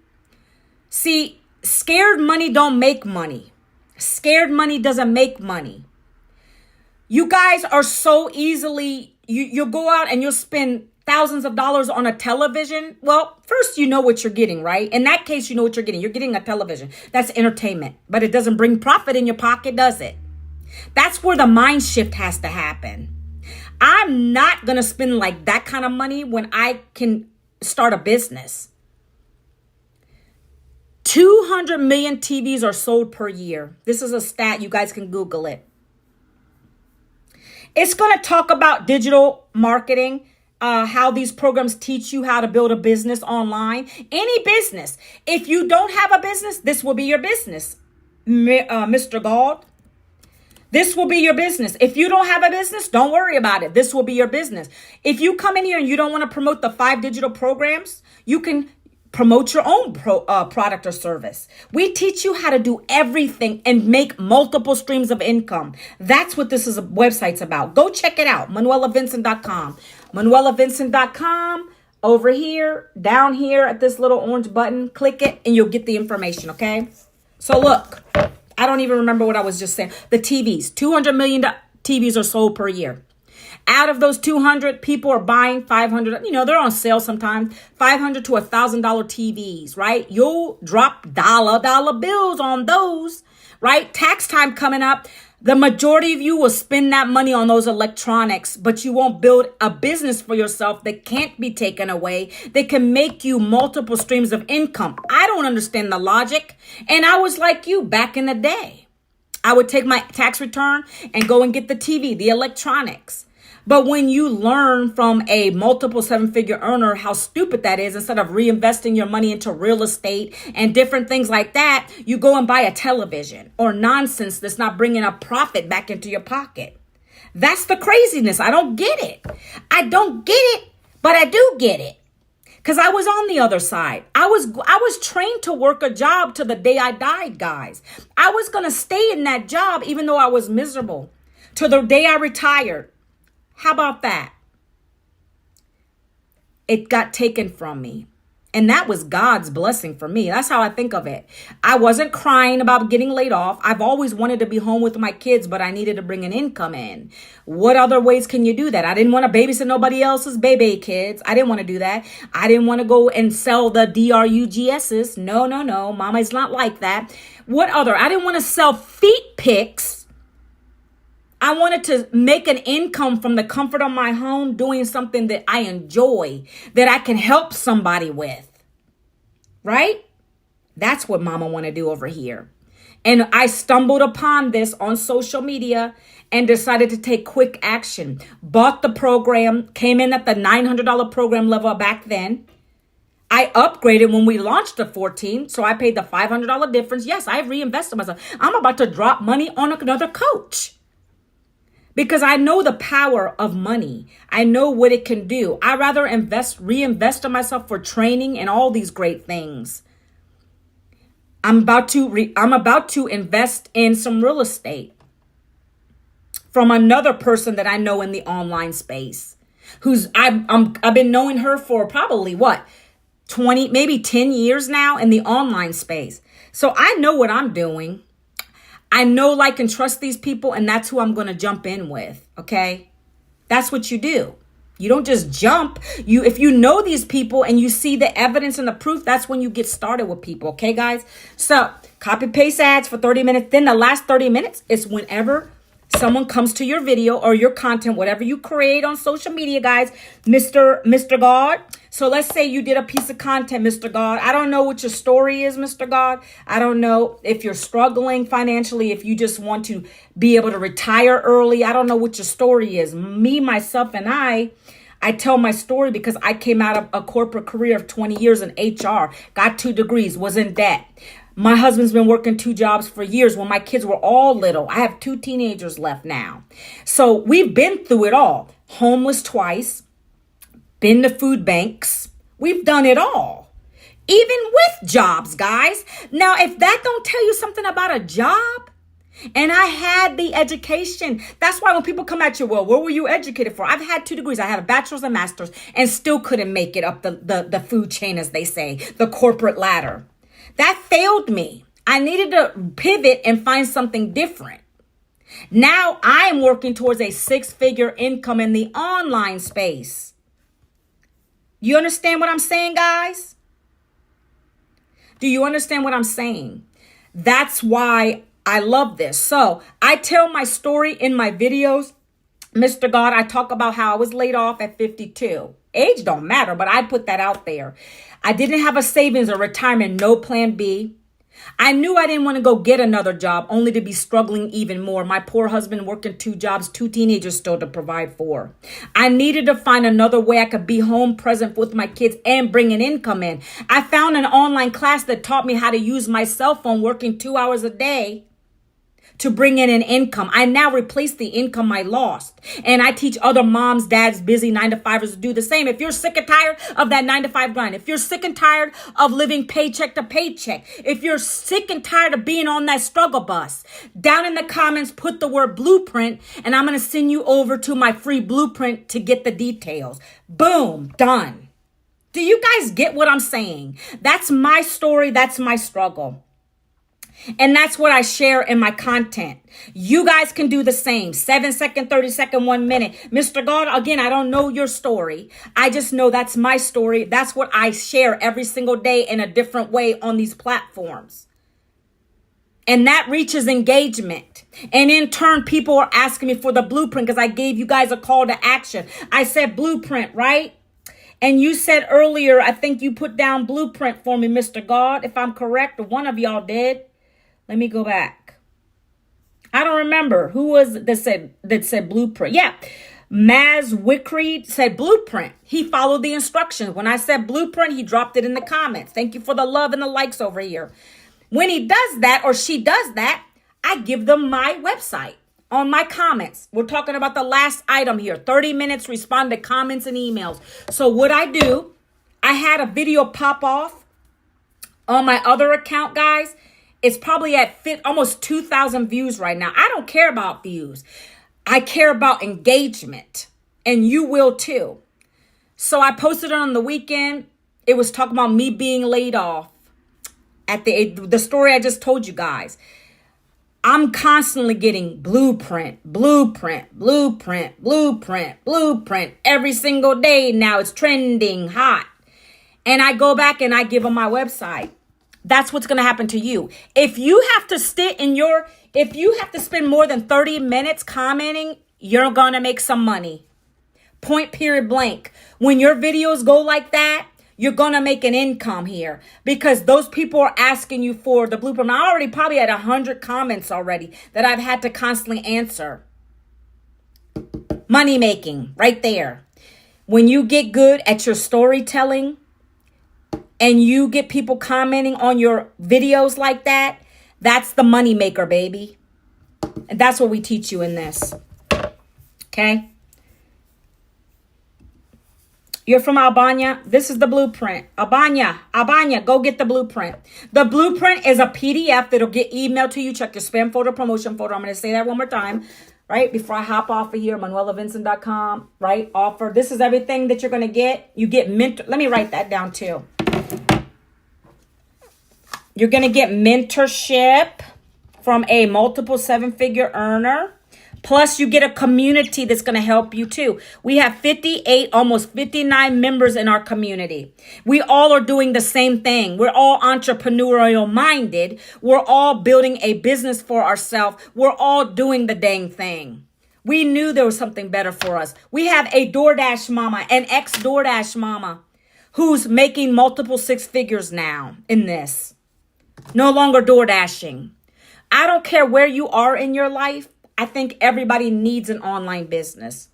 See, scared money don't make money. Scared money doesn't make money. You guys are so easily, you'll go out and you'll spend thousands of dollars on a television. Well, first you know what you're getting, right? In that case, you know what you're getting. You're getting a television. That's entertainment, but it doesn't bring profit in your pocket, does it? That's where the mind shift has to happen. I'm not going to spend like that kind of money when I can start a business. 200 million TVs are sold per year. This is a stat. You guys can Google it. It's going to talk about digital marketing, how these programs teach you how to build a business online. Any business. If you don't have a business, this will be your business, Mr. Gold. This will be your business. If you don't have a business, don't worry about it. This will be your business. If you come in here and you don't want to promote the 5 digital programs, you can promote your own product or service. We teach you how to do everything and make multiple streams of income. That's what this website's about. Go check it out, ManuelaVincent.com. ManuelaVincent.com. Over here, down here at this little orange button, click it and you'll get the information, okay? So look. I don't even remember what I was just saying. The TVs, 200 million TVs are sold per year. Out of those 200, people are buying 500, they're on sale sometimes, $500 to $1,000 TVs, right? You'll drop dollar bills on those, right? Tax time coming up. The majority of you will spend that money on those electronics, but you won't build a business for yourself that can't be taken away. That can make you multiple streams of income. I don't understand the logic. And I was like you back in the day. I would take my tax return and go and get the TV, the electronics. But when you learn from a multiple 7-figure earner how stupid that is, instead of reinvesting your money into real estate and different things like that, you go and buy a television or nonsense that's not bringing a profit back into your pocket. That's the craziness. I don't get it. I don't get it, but I do get it. Because I was on the other side. I was trained to work a job till the day I died, guys. I was going to stay in that job even though I was miserable till the day I retired. How about that? It got taken from me. And that was God's blessing for me. That's how I think of it. I wasn't crying about getting laid off. I've always wanted to be home with my kids, but I needed to bring an income in. What other ways can you do that? I didn't want to babysit nobody else's baby kids. I didn't want to do that. I didn't want to go and sell the DRUGSs. No. Mama is not like that. What other? I didn't want to sell feet pics. I wanted to make an income from the comfort of my home, doing something that I enjoy, that I can help somebody with, right? That's what mama want to do over here. And I stumbled upon this on social media and decided to take quick action. Bought the program, came in at the $900 program level back then. I upgraded when we launched the 14, so I paid the $500 difference. Yes, I reinvested myself. I'm about to drop money on another coach because I know the power of money. I know what it can do. I rather reinvest in myself for training and all these great things. I'm about to invest in some real estate from another person that I know in the online space, I've been knowing her for probably 20, maybe 10 years now in the online space. So I know what I'm doing. I know, like, and trust these people, and that's who I'm going to jump in with. Okay. That's what you do. You don't just jump. If you know these people and you see the evidence and the proof, that's when you get started with people. Okay, guys? So copy paste ads for 30 minutes. Then the last 30 minutes is whenever someone comes to your video or your content, whatever you create on social media, guys, Mr. God. So let's say you did a piece of content, Mr. God. I don't know what your story is, Mr. God. I don't know if you're struggling financially, if you just want to be able to retire early. I don't know what your story is. Me, myself, and I tell my story because I came out of a corporate career of 20 years in HR, got 2 degrees, was in debt. My husband's been working 2 jobs for years when my kids were all little. I have 2 teenagers left now. So we've been through it all. Homeless twice, been to food banks. We've done it all. Even with jobs, guys. Now, if that don't tell you something about a job, and I had the education. That's why when people come at you, well, what were you educated for? I've had 2 degrees. I had a bachelor's and master's and still couldn't make it up the food chain, as they say, the corporate ladder. That failed me. I needed to pivot and find something different. Now I'm working towards a 6-figure income in the online space. You understand what I'm saying, guys? Do you understand what I'm saying? That's why I love this. So I tell my story in my videos. Mr. God, I talk about how I was laid off at 52. Age don't matter, but I put that out there. I didn't have a savings or retirement, no plan B. I knew I didn't want to go get another job only to be struggling even more. My poor husband working 2 jobs, 2 teenagers still to provide for. I needed to find another way I could be home present with my kids and bring an income in. I found an online class that taught me how to use my cell phone working 2 hours a day to bring in an income. I now replace the income I lost. And I teach other moms, dads, busy 9-to-5ers to do the same. If you're sick and tired of that 9-to-5 grind, if you're sick and tired of living paycheck to paycheck, if you're sick and tired of being on that struggle bus, down in the comments, put the word blueprint, and I'm going to send you over to my free blueprint to get the details. Boom, done. Do you guys get what I'm saying? That's my story. That's my struggle. And that's what I share in my content. You guys can do the same. 7-second, 30-second, 1 minute. Mr. God, again, I don't know your story. I just know that's my story. That's what I share every single day in a different way on these platforms. And that reaches engagement. And in turn, people are asking me for the blueprint because I gave you guys a call to action. I said blueprint, right? And you said earlier, I think you put down blueprint for me, Mr. God, if I'm correct, or one of y'all did. Let me go back. I don't remember who was that said blueprint. Yeah. Maz Wickreed said blueprint. He followed the instructions. When I said blueprint, he dropped it in the comments. Thank you for the love and the likes over here. When he does that or she does that, I give them my website on my comments. We're talking about the last item here. 30 minutes, respond to comments and emails. So what I do, I had a video pop off on my other account, guys. It's probably at almost 2,000 views right now. I don't care about views. I care about engagement. And you will too. So I posted it on the weekend. It was talking about me being laid off. At the story I just told you guys. I'm constantly getting blueprint every single day. Now it's trending hot. And I go back and I give them my website. That's what's going to happen to you. If you have to spend more than 30 minutes commenting, you're going to make some money. Point, period, blank. When your videos go like that, you're going to make an income here because those people are asking you for the blueprint. I already probably had 100 comments already that I've had to constantly answer. Money making right there. When you get good at your storytelling and you get people commenting on your videos like that, that's the money maker, baby. And that's what we teach you in this. Okay? You're from Albania. This is the blueprint. Albania, go get the blueprint. The blueprint is a PDF that'll get emailed to you. Check your spam folder, promotion folder. I'm going to say that one more time, right? Before I hop off of here, ManuelaVincent.com, right? Offer. This is everything that you're going to get. You get mentor. Let me write that down too. You're going to get mentorship from a multiple 7-figure earner. Plus, you get a community that's going to help you too. We have 58, almost 59 members in our community. We all are doing the same thing. We're all entrepreneurial minded. We're all building a business for ourselves. We're all doing the dang thing. We knew there was something better for us. We have a DoorDash mama, an ex-DoorDash mama, who's making multiple 6 figures now in this. No longer door dashing. I don't care where you are in your life. I think everybody needs an online business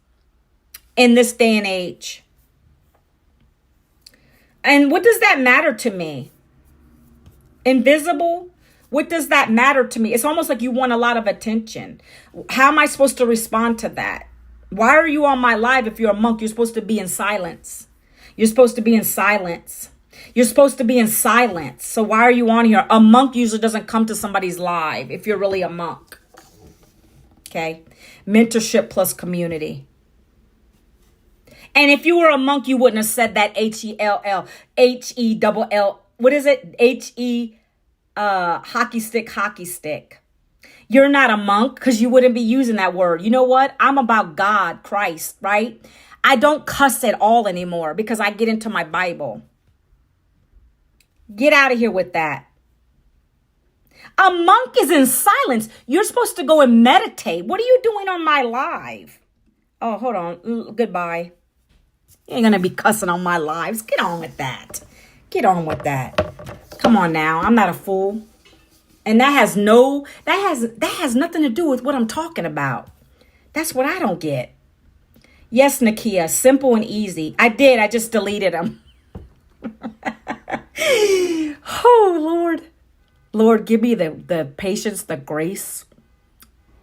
in this day and age. And what does that matter to me? Invisible? What does that matter to me? It's almost like you want a lot of attention. How am I supposed to respond to that? Why are you on my live if you're a monk? You're supposed to be in silence. You're supposed to be in silence. You're supposed to be in silence. So why are you on here? A monk usually doesn't come to somebody's live if you're really a monk. Okay. Mentorship plus community. And if you were a monk, you wouldn't have said that H-E-L-L, H-E-double-L. What is it? H-E, hockey stick. You're not a monk because you wouldn't be using that word. You know what? I'm about God, Christ, right? I don't cuss at all anymore because I get into my Bible. Get out of here with that. A monk is in silence. You're supposed to go and meditate. What are you doing on my live? Oh, hold on. Goodbye. You ain't going to be cussing on my lives. Get on with that. Get on with that. Come on now. I'm not a fool. And that has nothing to do with what I'm talking about. That's what I don't get. Yes, Nakia, simple and easy. I just deleted them. Oh, Lord. Lord, give me the patience, the grace.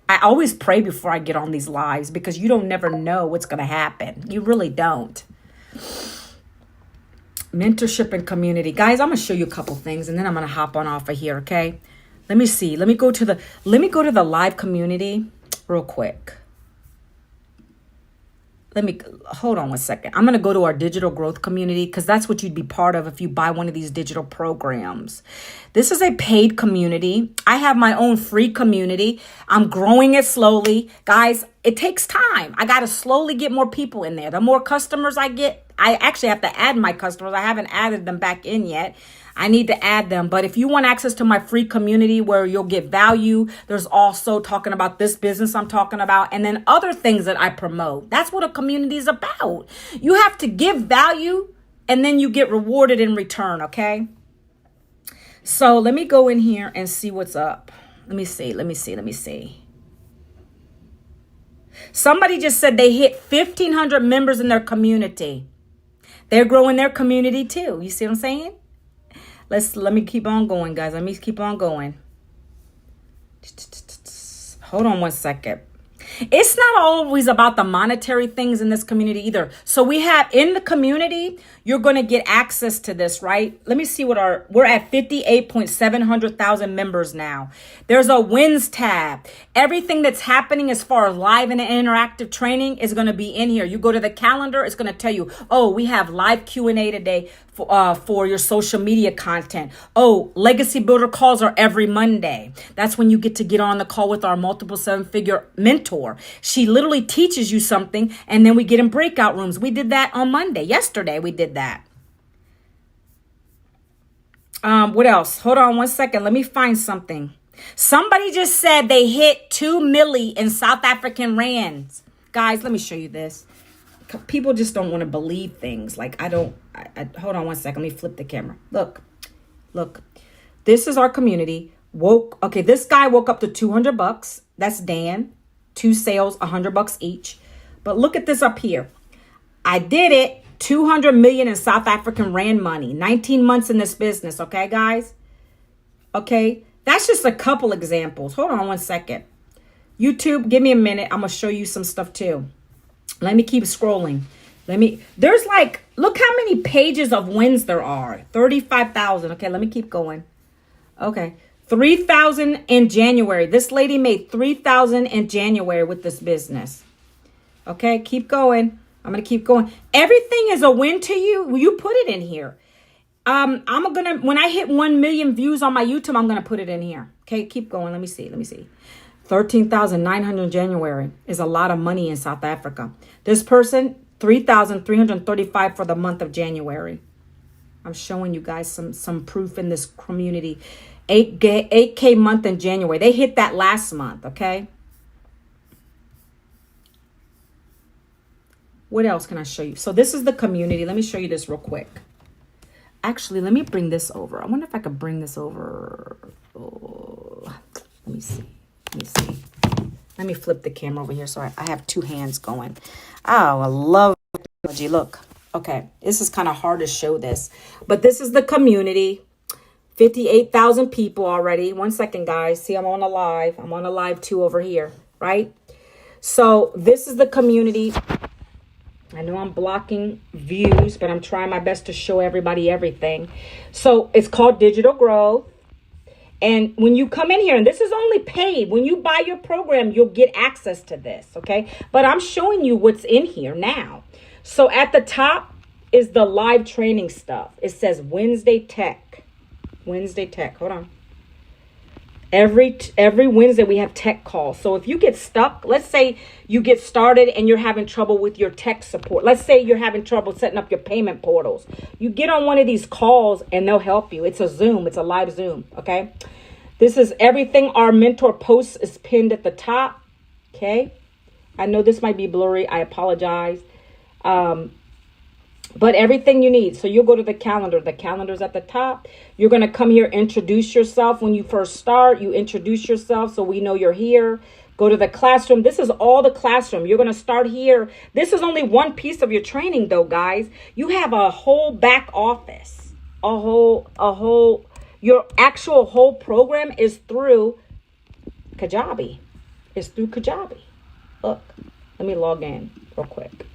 I always pray before I get on these lives because you don't never know what's going to happen. You really don't. Mentorship and community. Guys, I'm going to show you a couple things and then I'm going to hop on off of here, okay? Let me see. Let me go to the live community real quick. Hold on one second. I'm going to go to our digital growth community because that's what you'd be part of if you buy one of these digital programs. This is a paid community. I have my own free community. I'm growing it slowly. Guys, it takes time. I got to slowly get more people in there. The more customers I get, I actually have to add my customers. I haven't added them back in yet. I need to add them. But if you want access to my free community where you'll get value, there's also talking about this business I'm talking about and then other things that I promote. That's what a community is about. You have to give value and then you get rewarded in return, okay? So let me go in here and see what's up. Let me see. Somebody just said they hit 1,500 members in their community. They're growing their community too. You see what I'm saying? Let me keep on going, guys. Let me keep on going. Hold on one second. It's not always about the monetary things in this community either. So we have in the community, you're going to get access to this, right? Let me see we're at 58,700,000 members now. There's a wins tab. Everything that's happening as far as live and interactive training is going to be in here. You go to the calendar, it's going to tell you, oh, we have live Q&A today for your social media content. Oh, legacy builder calls are every Monday. That's when you get on the call with our multiple 7-figure mentor. She literally teaches you something and then we get in breakout rooms. We did that on Monday. Yesterday we did that. What else? Hold on one second. Let me find something. Somebody just said they hit 2 milli in South African rands. Guys, let me show you this. People just don't want to believe things. Like, I don't hold on one second. Let me flip the camera. Look. This is our community. Okay, this guy woke up to $200. That's Dan. 2 sales, $100 each. But look at this up here. I did it. 200 million in South African Rand money. 19 months in this business. Okay, guys? Okay, that's just a couple examples. Hold on one second. YouTube, give me a minute. I'm going to show you some stuff too. Let me keep scrolling. There's like, look how many pages of wins there are. 35,000. Okay, let me keep going. Okay, 3,000 in January. This lady made 3,000 in January with this business. Okay, keep going. I'm going to keep going. Everything is a win to you. You put it in here. When I hit 1 million views on my YouTube, I'm going to put it in here. Okay, keep going. Let me see. 13,900 in January is a lot of money in South Africa. This person, 3,335 for the month of January. I'm showing you guys some proof in this community. 8K month in January. They hit that last month, okay? What else can I show you? So this is the community. Let me show you this real quick. Actually, let me bring this over. I wonder if I could bring this over. Oh, let me see. Let me flip the camera over here so I have 2 hands going. Oh, I love technology. Look. Okay, this is kind of hard to show this. But this is the community. 58,000 people already. 1 second, guys. See, I'm on a live. I'm on a live too over here, right? So this is the community. I know I'm blocking views, but I'm trying my best to show everybody everything. So it's called Digital Growth. And when you come in here, and this is only paid, when you buy your program, you'll get access to this, okay? But I'm showing you what's in here now. So at the top is the live training stuff. It says Wednesday Tech. Hold on. Every Wednesday we have tech calls. So if you get stuck, let's say you get started and you're having trouble with your tech support. Let's say you're having trouble setting up your payment portals. You get on one of these calls and they'll help you. It's a Zoom. It's a live Zoom. Okay. This is everything. Our mentor post is pinned at the top. Okay. I know this might be blurry. I apologize. But everything you need. So you'll go to the calendar. The calendar's at the top. You're going to come here, introduce yourself. When you first start, you introduce yourself so we know you're here. Go to the classroom. This is all the classroom. You're going to start here. This is only one piece of your training though, guys. You have a whole back office. Your actual whole program is through Kajabi. It's through Kajabi. Look, let me log in real quick.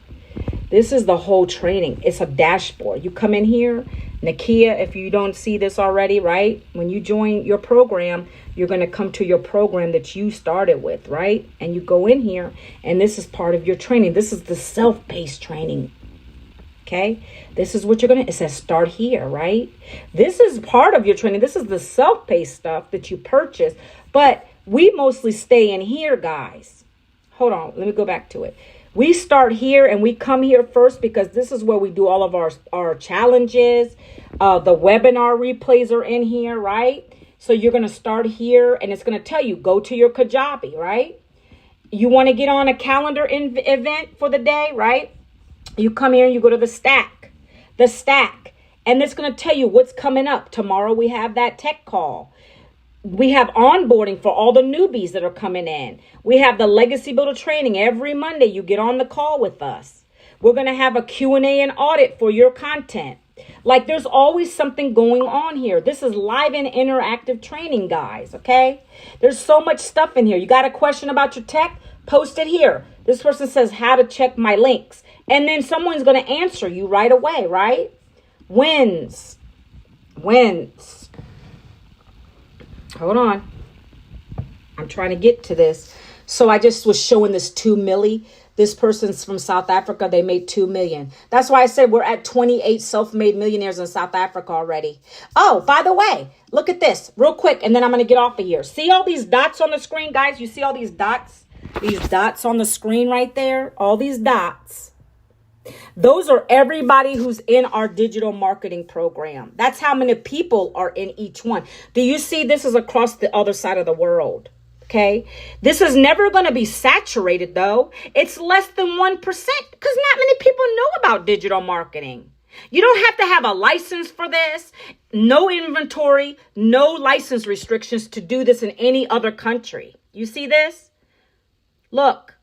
This is the whole training. It's a dashboard. You come in here, Nakia, if you don't see this already, right? When you join your program, you're going to come to your program that you started with, right? And you go in here, and this is part of your training. This is the self-paced training, okay? This is what you're going to, it says start here, right? This is part of your training. This is the self-paced stuff that you purchase, but we mostly stay in here, guys. Hold on. Let me go back to it. We start here and we come here first because this is where we do all of our challenges. The webinar replays are in here, right? So you're going to start here and it's going to tell you, go to your Kajabi, right? You want to get on a calendar event for the day, right? You come here and you go to the stack. And it's going to tell you what's coming up. Tomorrow we have that tech call. We have onboarding for all the newbies that are coming in. We have the Legacy Builder training. Every Monday, you get on the call with us. We're going to have a Q&A and audit for your content. Like, there's always something going on here. This is live and interactive training, guys, okay? There's so much stuff in here. You got a question about your tech? Post it here. This person says how to check my links. And then someone's going to answer you right away, right? Wins. Hold on. I'm trying to get to this. So I just was showing this 2 milli. This person's from South Africa. They made 2 million. That's why I said we're at 28 self-made millionaires in South Africa already. Oh, by the way, look at this real quick. And then I'm going to get off of here. See all these dots on the screen, guys? You see all these dots? These dots on the screen right there? All these dots. Those are everybody who's in our digital marketing program. That's how many people are in each one. Do you see this is across the other side of the world? Okay. This is never going to be saturated though. It's less than 1% because not many people know about digital marketing. You don't have to have a license for this. No inventory, no license restrictions to do this in any other country. You see this? Look.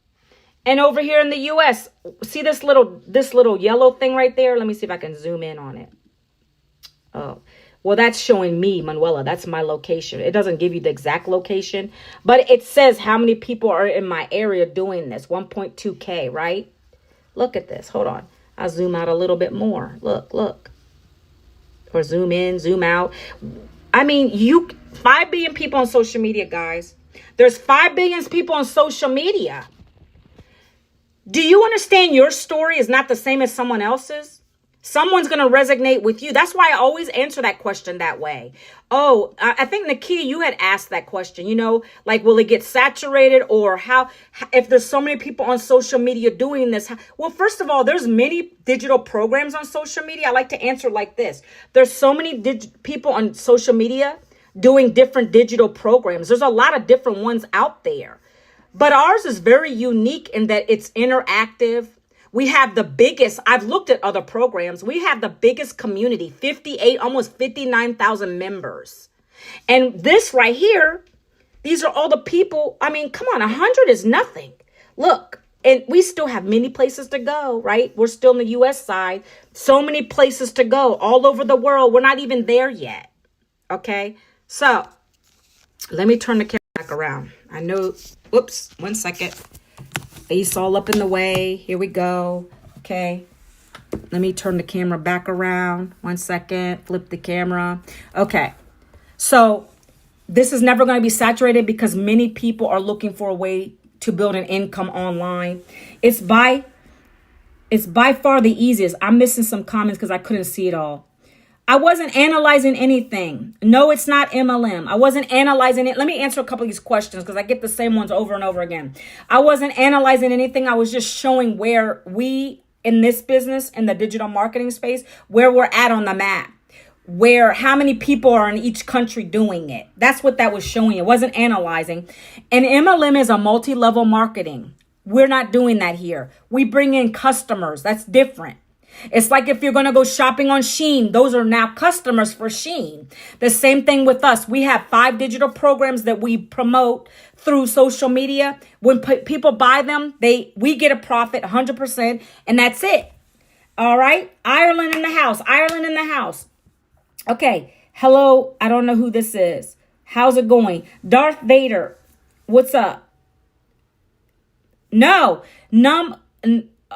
And over here in the US, see this little yellow thing right there? Let me see if I can zoom in on it. Oh, well, that's showing me, Manuela. That's my location. It doesn't give you the exact location, but it says how many people are in my area doing this. 1.2K, right? Look at this. Hold on. I'll zoom out a little bit more. Look. Or zoom in, zoom out. I mean, 5 billion people on social media, guys. There's 5 billion people on social media. Do you understand your story is not the same as someone else's? Someone's going to resonate with you. That's why I always answer that question that way. Oh, I think, Nakia, you had asked that question, like, will it get saturated, or if there's so many people on social media doing this? Well, first of all, there's many digital programs on social media. I like to answer like this. There's so many people on social media doing different digital programs. There's a lot of different ones out there. But ours is very unique in that it's interactive. We have the biggest, I've looked at other programs. We have the biggest community, 58, almost 59,000 members. And this right here, these are all the people. I mean, come on, 100 is nothing. Look, and we still have many places to go, right? We're still on the US side. So many places to go all over the world. We're not even there yet. Okay, so let me turn the camera back around. I know, whoops, 1 second. Face all up in the way. Here we go. Okay. Let me turn the camera back around. 1 second. Flip the camera. Okay. So this is never going to be saturated because many people are looking for a way to build an income online. It's by far the easiest. I'm missing some comments because I couldn't see it all. I wasn't analyzing anything. No, it's not MLM. I wasn't analyzing it. Let me answer a couple of these questions because I get the same ones over and over again. I wasn't analyzing anything. I was just showing where we in this business, in the digital marketing space, where we're at on the map, how many people are in each country doing it. That's what that was showing. It wasn't analyzing. And MLM is a multi-level marketing. We're not doing that here. We bring in customers. That's different. It's like if you're going to go shopping on Shein, those are now customers for Shein. The same thing with us. We have 5 digital programs that we promote through social media. When people buy them, we get a profit 100%, and that's it. All right. Ireland in the house. Okay. Hello. I don't know who this is. How's it going? Darth Vader. What's up? No.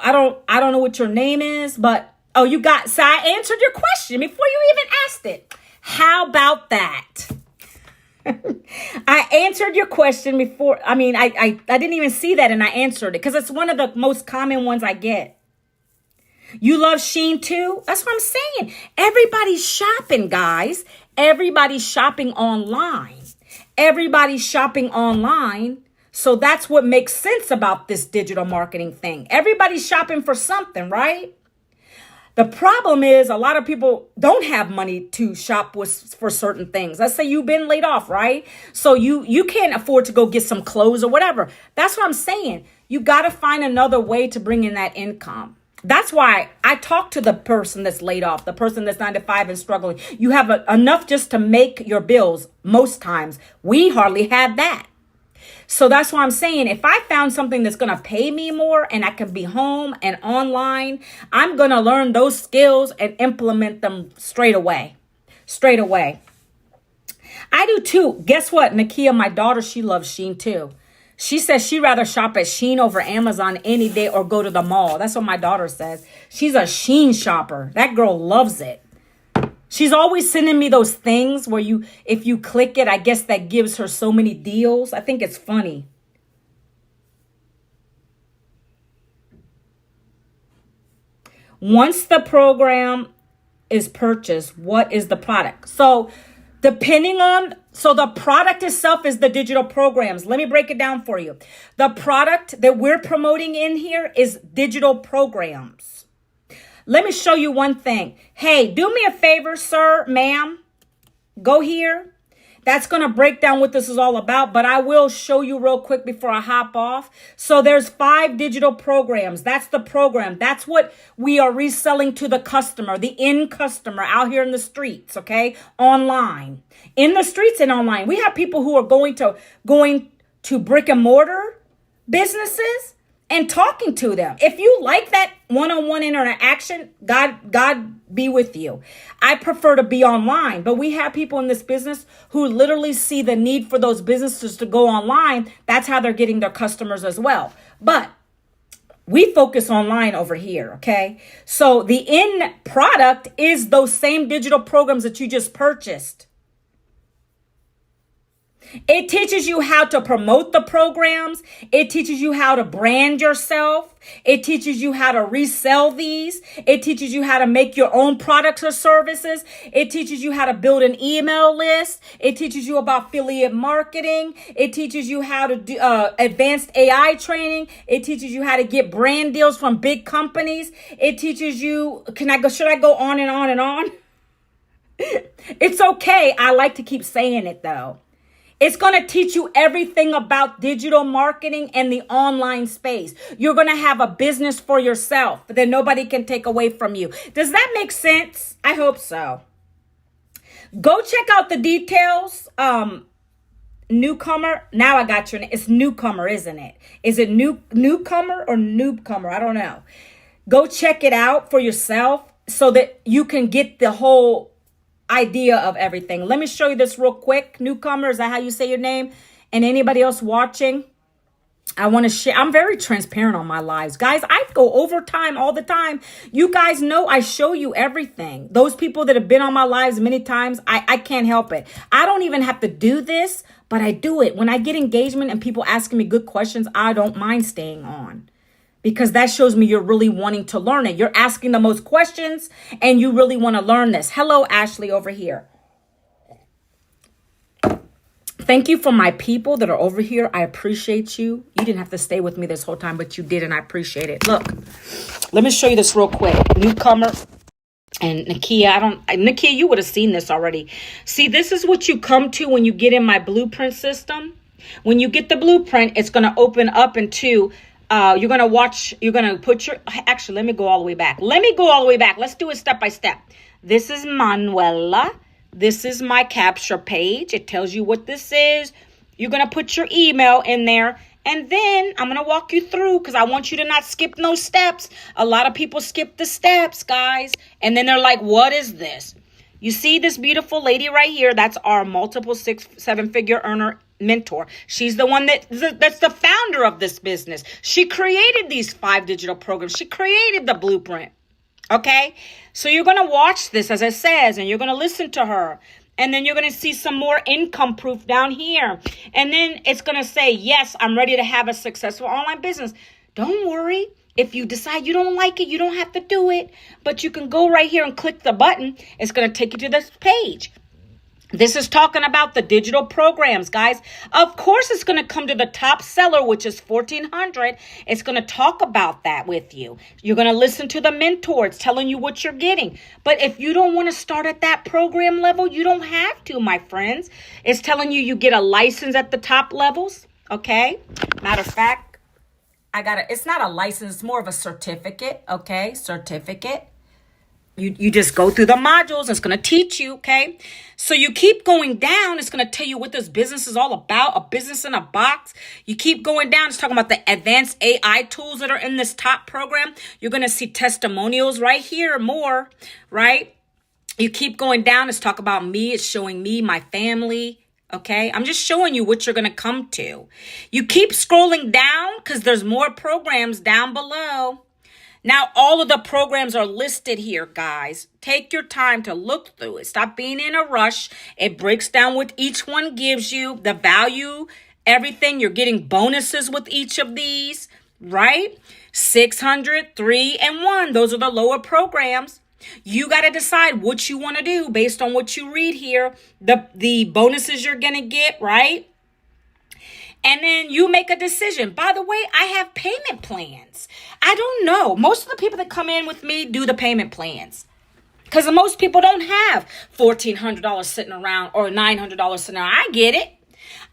I don't know what your name is, but so I answered your question before you even asked it. How about that? I answered your question before. I mean, I didn't even see that and I answered it because it's one of the most common ones I get. You love Shein too? That's what I'm saying. Everybody's shopping, guys. Everybody's shopping online. So that's what makes sense about this digital marketing thing. Everybody's shopping for something, right? The problem is a lot of people don't have money to shop for certain things. Let's say you've been laid off, right? So you can't afford to go get some clothes or whatever. That's what I'm saying. You got to find another way to bring in that income. That's why I talk to the person that's laid off, the person that's 9 to 5 and struggling. You have enough just to make your bills most times. We hardly have that. So that's why I'm saying if I found something that's going to pay me more and I can be home and online, I'm going to learn those skills and implement them straight away. I do too. Guess what? Nakia, my daughter, she loves Shein too. She says she'd rather shop at Shein over Amazon any day or go to the mall. That's what my daughter says. She's a Shein shopper. That girl loves it. She's always sending me those things where if you click it, I guess that gives her so many deals. I think it's funny. Once the program is purchased, what is the product? So the product itself is the digital programs. Let me break it down for you. The product that we're promoting in here is digital programs. Let me show you one thing. Hey, do me a favor, sir, ma'am. Go here. That's going to break down what this is all about, but I will show you real quick before I hop off. So there's 5 digital programs. That's the program. That's what we are reselling to the customer, the end customer out here in the streets, okay? Online. In the streets and online. We have people who are going to brick and mortar businesses and talking to them. If you like that one-on-one interaction, God be with you. I prefer to be online, but we have people in this business who literally see the need for those businesses to go online. That's how they're getting their customers as well. But we focus online over here, okay? So the end product is those same digital programs that you just purchased. It teaches you how to promote the programs. It teaches you how to brand yourself. It teaches you how to resell these. It teaches you how to make your own products or services. It teaches you how to build an email list. It teaches you about affiliate marketing. It teaches you how to do advanced AI training. It teaches you how to get brand deals from big companies. It teaches you, should I go on and on and on? It's okay. I like to keep saying it though. It's going to teach you everything about digital marketing and the online space. You're going to have a business for yourself that nobody can take away from you. Does that make sense? I hope so. Go check out the details. Newcomer. Now I got your name. It's newcomer, isn't it? Is it newcomer or noobcomer? I don't know. Go check it out for yourself so that you can get the whole idea of everything. Let me show you this real quick. Newcomer, is that how you say your name? And anybody else watching, I want to share. I'm very transparent on my lives. Guys, I go overtime all the time. You guys know I show you everything. Those people that have been on my lives many times, I can't help it. I don't even have to do this, but I do it. When I get engagement and people asking me good questions, I don't mind staying on. Because that shows me you're really wanting to learn it. You're asking the most questions and you really want to learn this. Hello, Ashley over here. Thank you for my people that are over here. I appreciate you. You didn't have to stay with me this whole time, but you did, and I appreciate it. Look, let me show you this real quick. Newcomer and Nakia, you would have seen this already. See, this is what you come to when you get in my blueprint system. When you get the blueprint, it's going to open up into... you're going to put your, actually, let me go all the way back. Let's do it step by step. This is Manuela. This is my capture page. It tells you what this is. You're going to put your email in there. And then I'm going to walk you through because I want you to not skip no steps. A lot of people skip the steps, guys. And then they're like, what is this? You see this beautiful lady right here? That's our multiple 6-7-figure earner mentor. She's the one that's the founder of this business. She created these 5 digital programs. She created the blueprint. Okay? So you're going to watch this, as it says, and you're going to listen to her. And then you're going to see some more income proof down here. And then it's going to say, yes, I'm ready to have a successful online business. Don't worry. If you decide you don't like it, you don't have to do it. But you can go right here and click the button. It's going to take you to this page. This is talking about the digital programs, guys. Of course, it's going to come to the top seller, which is 1,400. It's going to talk about that with you. You're going to listen to the mentor. It's telling you what you're getting. But if you don't want to start at that program level, you don't have to, my friends. It's telling you get a license at the top levels. Okay. Matter of fact, it's not a license. It's more of a certificate. Okay. Certificate. You just go through the modules. It's going to teach you, okay? So you keep going down. It's going to tell you what this business is all about, a business in a box. You keep going down. It's talking about the advanced AI tools that are in this top program. You're going to see testimonials right here, more, right? You keep going down. It's talking about me. It's showing me, my family, okay? I'm just showing you what you're going to come to. You keep scrolling down because there's more programs down below. Now, all of the programs are listed here, guys. Take your time to look through it. Stop being in a rush. It breaks down what each one gives you, the value, everything. You're getting bonuses with each of these, right? 600, 3, and 1. Those are the lower programs. You got to decide what you want to do based on what you read here. The bonuses you're going to get, right? And then you make a decision. By the way, I have payment plans. I don't know. Most of the people that come in with me do the payment plans. Because most people don't have $1,400 sitting around or $900 sitting around. I get it.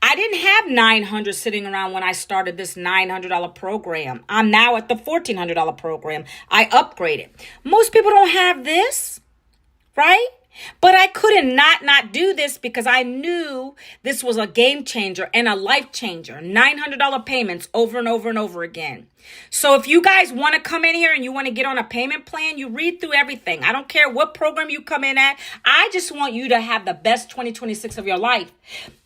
I didn't have $900 sitting around when I started this $900 program. I'm now at the $1,400 program. I upgraded. Most people don't have this, right? But I couldn't not do this because I knew this was a game changer and a life changer. $900 payments over and over and over again. So if you guys want to come in here and you want to get on a payment plan, you read through everything. I don't care what program you come in at. I just want you to have the best 2026 of your life.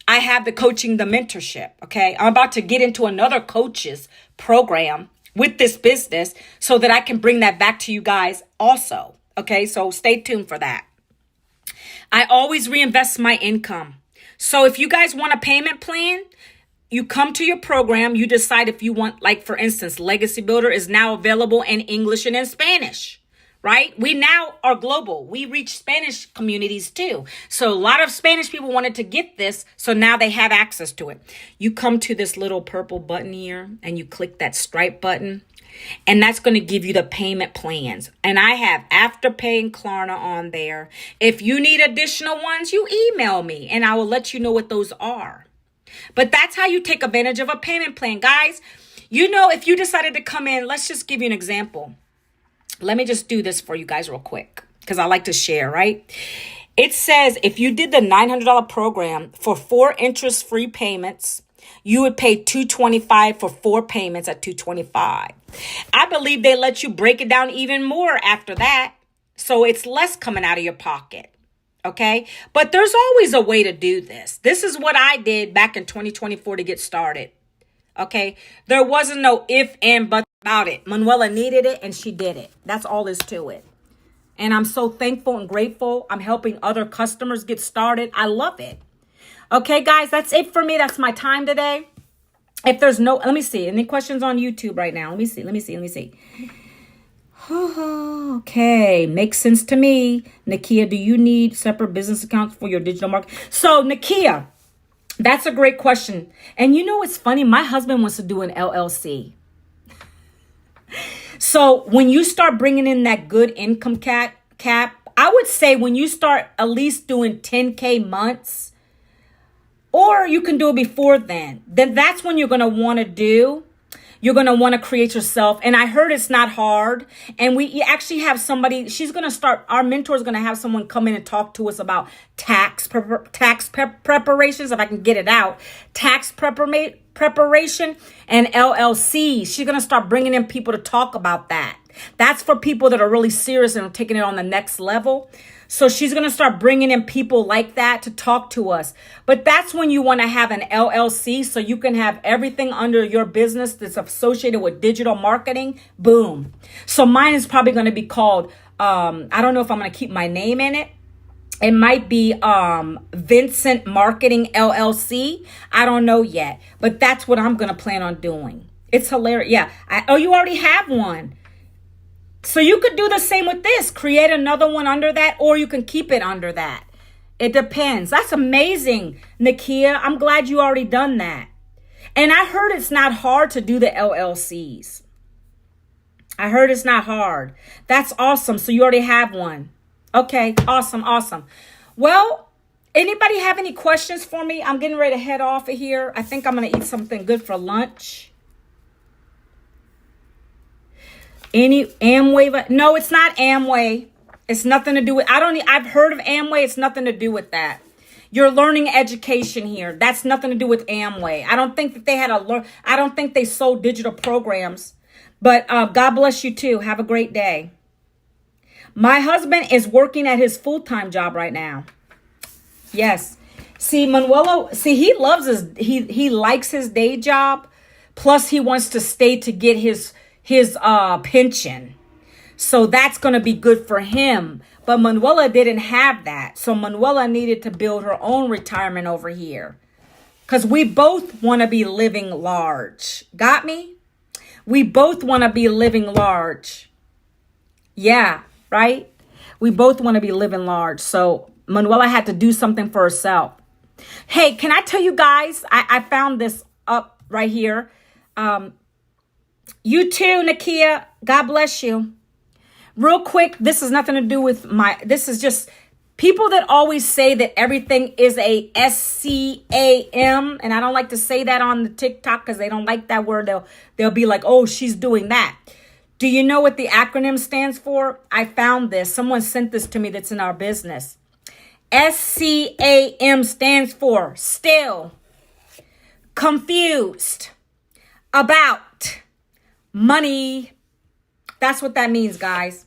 I have the coaching, the mentorship. Okay. I'm about to get into another coach's program with this business so that I can bring that back to you guys also. Okay. So stay tuned for that. I always reinvest my income. So if you guys want a payment plan, you come to your program, you decide if you want, like, for instance, Legacy Builder is now available in English and in Spanish, right? We now are global. We reach Spanish communities too. So a lot of Spanish people wanted to get this. So now they have access to it. You come to this little purple button here and you click that stripe button. And that's going to give you the payment plans. And I have Afterpay and Klarna on there. If you need additional ones, you email me and I will let you know what those are. But that's how you take advantage of a payment plan. Guys, you know, if you decided to come in, let's just give you an example. Let me just do this for you guys real quick because I like to share, right? It says if you did the $900 program for 4 interest-free payments, you would pay $225 for 4 payments at $225. I believe they let you break it down even more after that. So it's less coming out of your pocket. Okay. But there's always a way to do this. This is what I did back in 2024 to get started. Okay. There wasn't no if and but about it. Manuela needed it and she did it. That's all there is to it. And I'm so thankful and grateful. I'm helping other customers get started. I love it. Okay, guys, that's it for me. That's my time today. If there's no, let me see. Any questions on YouTube right now? Let me see. Okay, makes sense to me. Nakia, do you need separate business accounts for your digital marketing? So, Nakia, that's a great question. And you know what's funny? My husband wants to do an LLC. So, when you start bringing in that good income cap, I would say when you start at least doing 10K months, or you can do it before then that's when you're going to want to do. You're going to want to create yourself. And I heard it's not hard. And we actually have somebody, she's going to start, our mentor is going to have someone come in and talk to us about tax preparations, if I can get it out, tax preparation and LLC. She's going to start bringing in people to talk about that. That's for people that are really serious and taking it on the next level. So she's going to start bringing in people like that to talk to us. But that's when you want to have an LLC so you can have everything under your business that's associated with digital marketing. Boom. So mine is probably going to be called, I don't know if I'm going to keep my name in it. It might be Vincent Marketing LLC. I don't know yet. But that's what I'm going to plan on doing. It's hilarious. Yeah. You already have one. So you could do the same with this. Create another one under that, or you can keep it under that. It depends. That's amazing, Nakia. I'm glad you already done that. And I heard it's not hard to do the LLCs. I heard it's not hard. That's awesome. So you already have one. Okay, awesome. Well, anybody have any questions for me? I'm getting ready to head off of here. I think I'm going to eat something good for lunch. Any Amway? No, it's not Amway. It's nothing to do with, I've heard of Amway. It's nothing to do with that. You're learning education here. That's nothing to do with Amway. I don't think that they I don't think they sold digital programs, but God bless you too. Have a great day. My husband is working at his full-time job right now. Yes. See, Manuelo, he loves he likes his day job. Plus he wants to stay to get his pension. So that's going to be good for him. But Manuela didn't have that. So Manuela needed to build her own retirement over here. Because we both want to be living large. Got me? We both want to be living large. Yeah, right? We both want to be living large. So Manuela had to do something for herself. Hey, can I tell you guys, I found this up right here. You too, Nakia. God bless you. Real quick, this has nothing to do with this is just people that always say that everything is a SCAM. And I don't like to say that on the TikTok because they don't like that word. They'll be like, oh, she's doing that. Do you know what the acronym stands for? I found this. Someone sent this to me that's in our business. SCAM stands for still, confused, about, money. That's what that means, guys.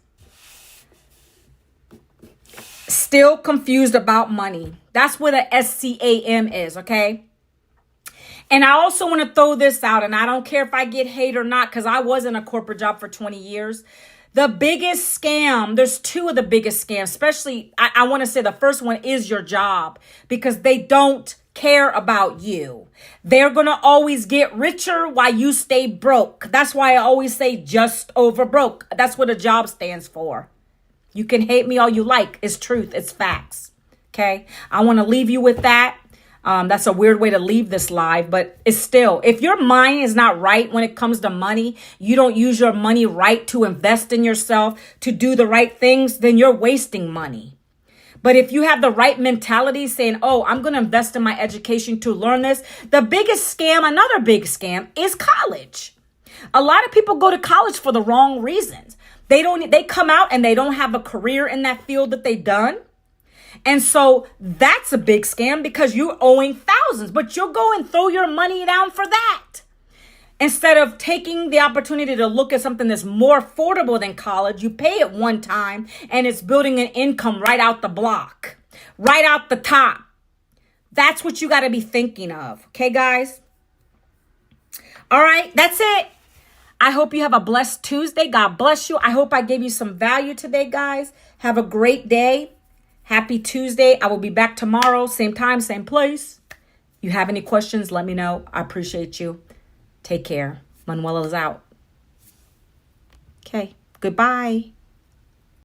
Still confused about money. That's what a SCAM is, okay? And I also want to throw this out, and I don't care if I get hate or not, because I was in a corporate job for 20 years. The biggest scam, there's two of the biggest scams, especially, I want to say the first one is your job, because they don't care about you. They're going to always get richer while you stay broke. That's why I always say just over broke. That's what a job stands for. You can hate me all you like. It's truth. It's facts. Okay. I want to leave you with that. That's a weird way to leave this live, but it's still, if your mind is not right when it comes to money, you don't use your money right to invest in yourself, to do the right things, then you're wasting money. But if you have the right mentality saying, oh, I'm going to invest in my education to learn this. The biggest scam, another big scam is college. A lot of people go to college for the wrong reasons. They come out and they don't have a career in that field that they've done. And so that's a big scam because you're owing thousands, but you'll go and throw your money down for that. Instead of taking the opportunity to look at something that's more affordable than college, you pay it one time and it's building an income right out the block, right out the top. That's what you got to be thinking of. Okay, guys? All right, that's it. I hope you have a blessed Tuesday. God bless you. I hope I gave you some value today, guys. Have a great day. Happy Tuesday. I will be back tomorrow, same time, same place. You have any questions, let me know. I appreciate you. Take care. Manuela is out. Okay. Goodbye.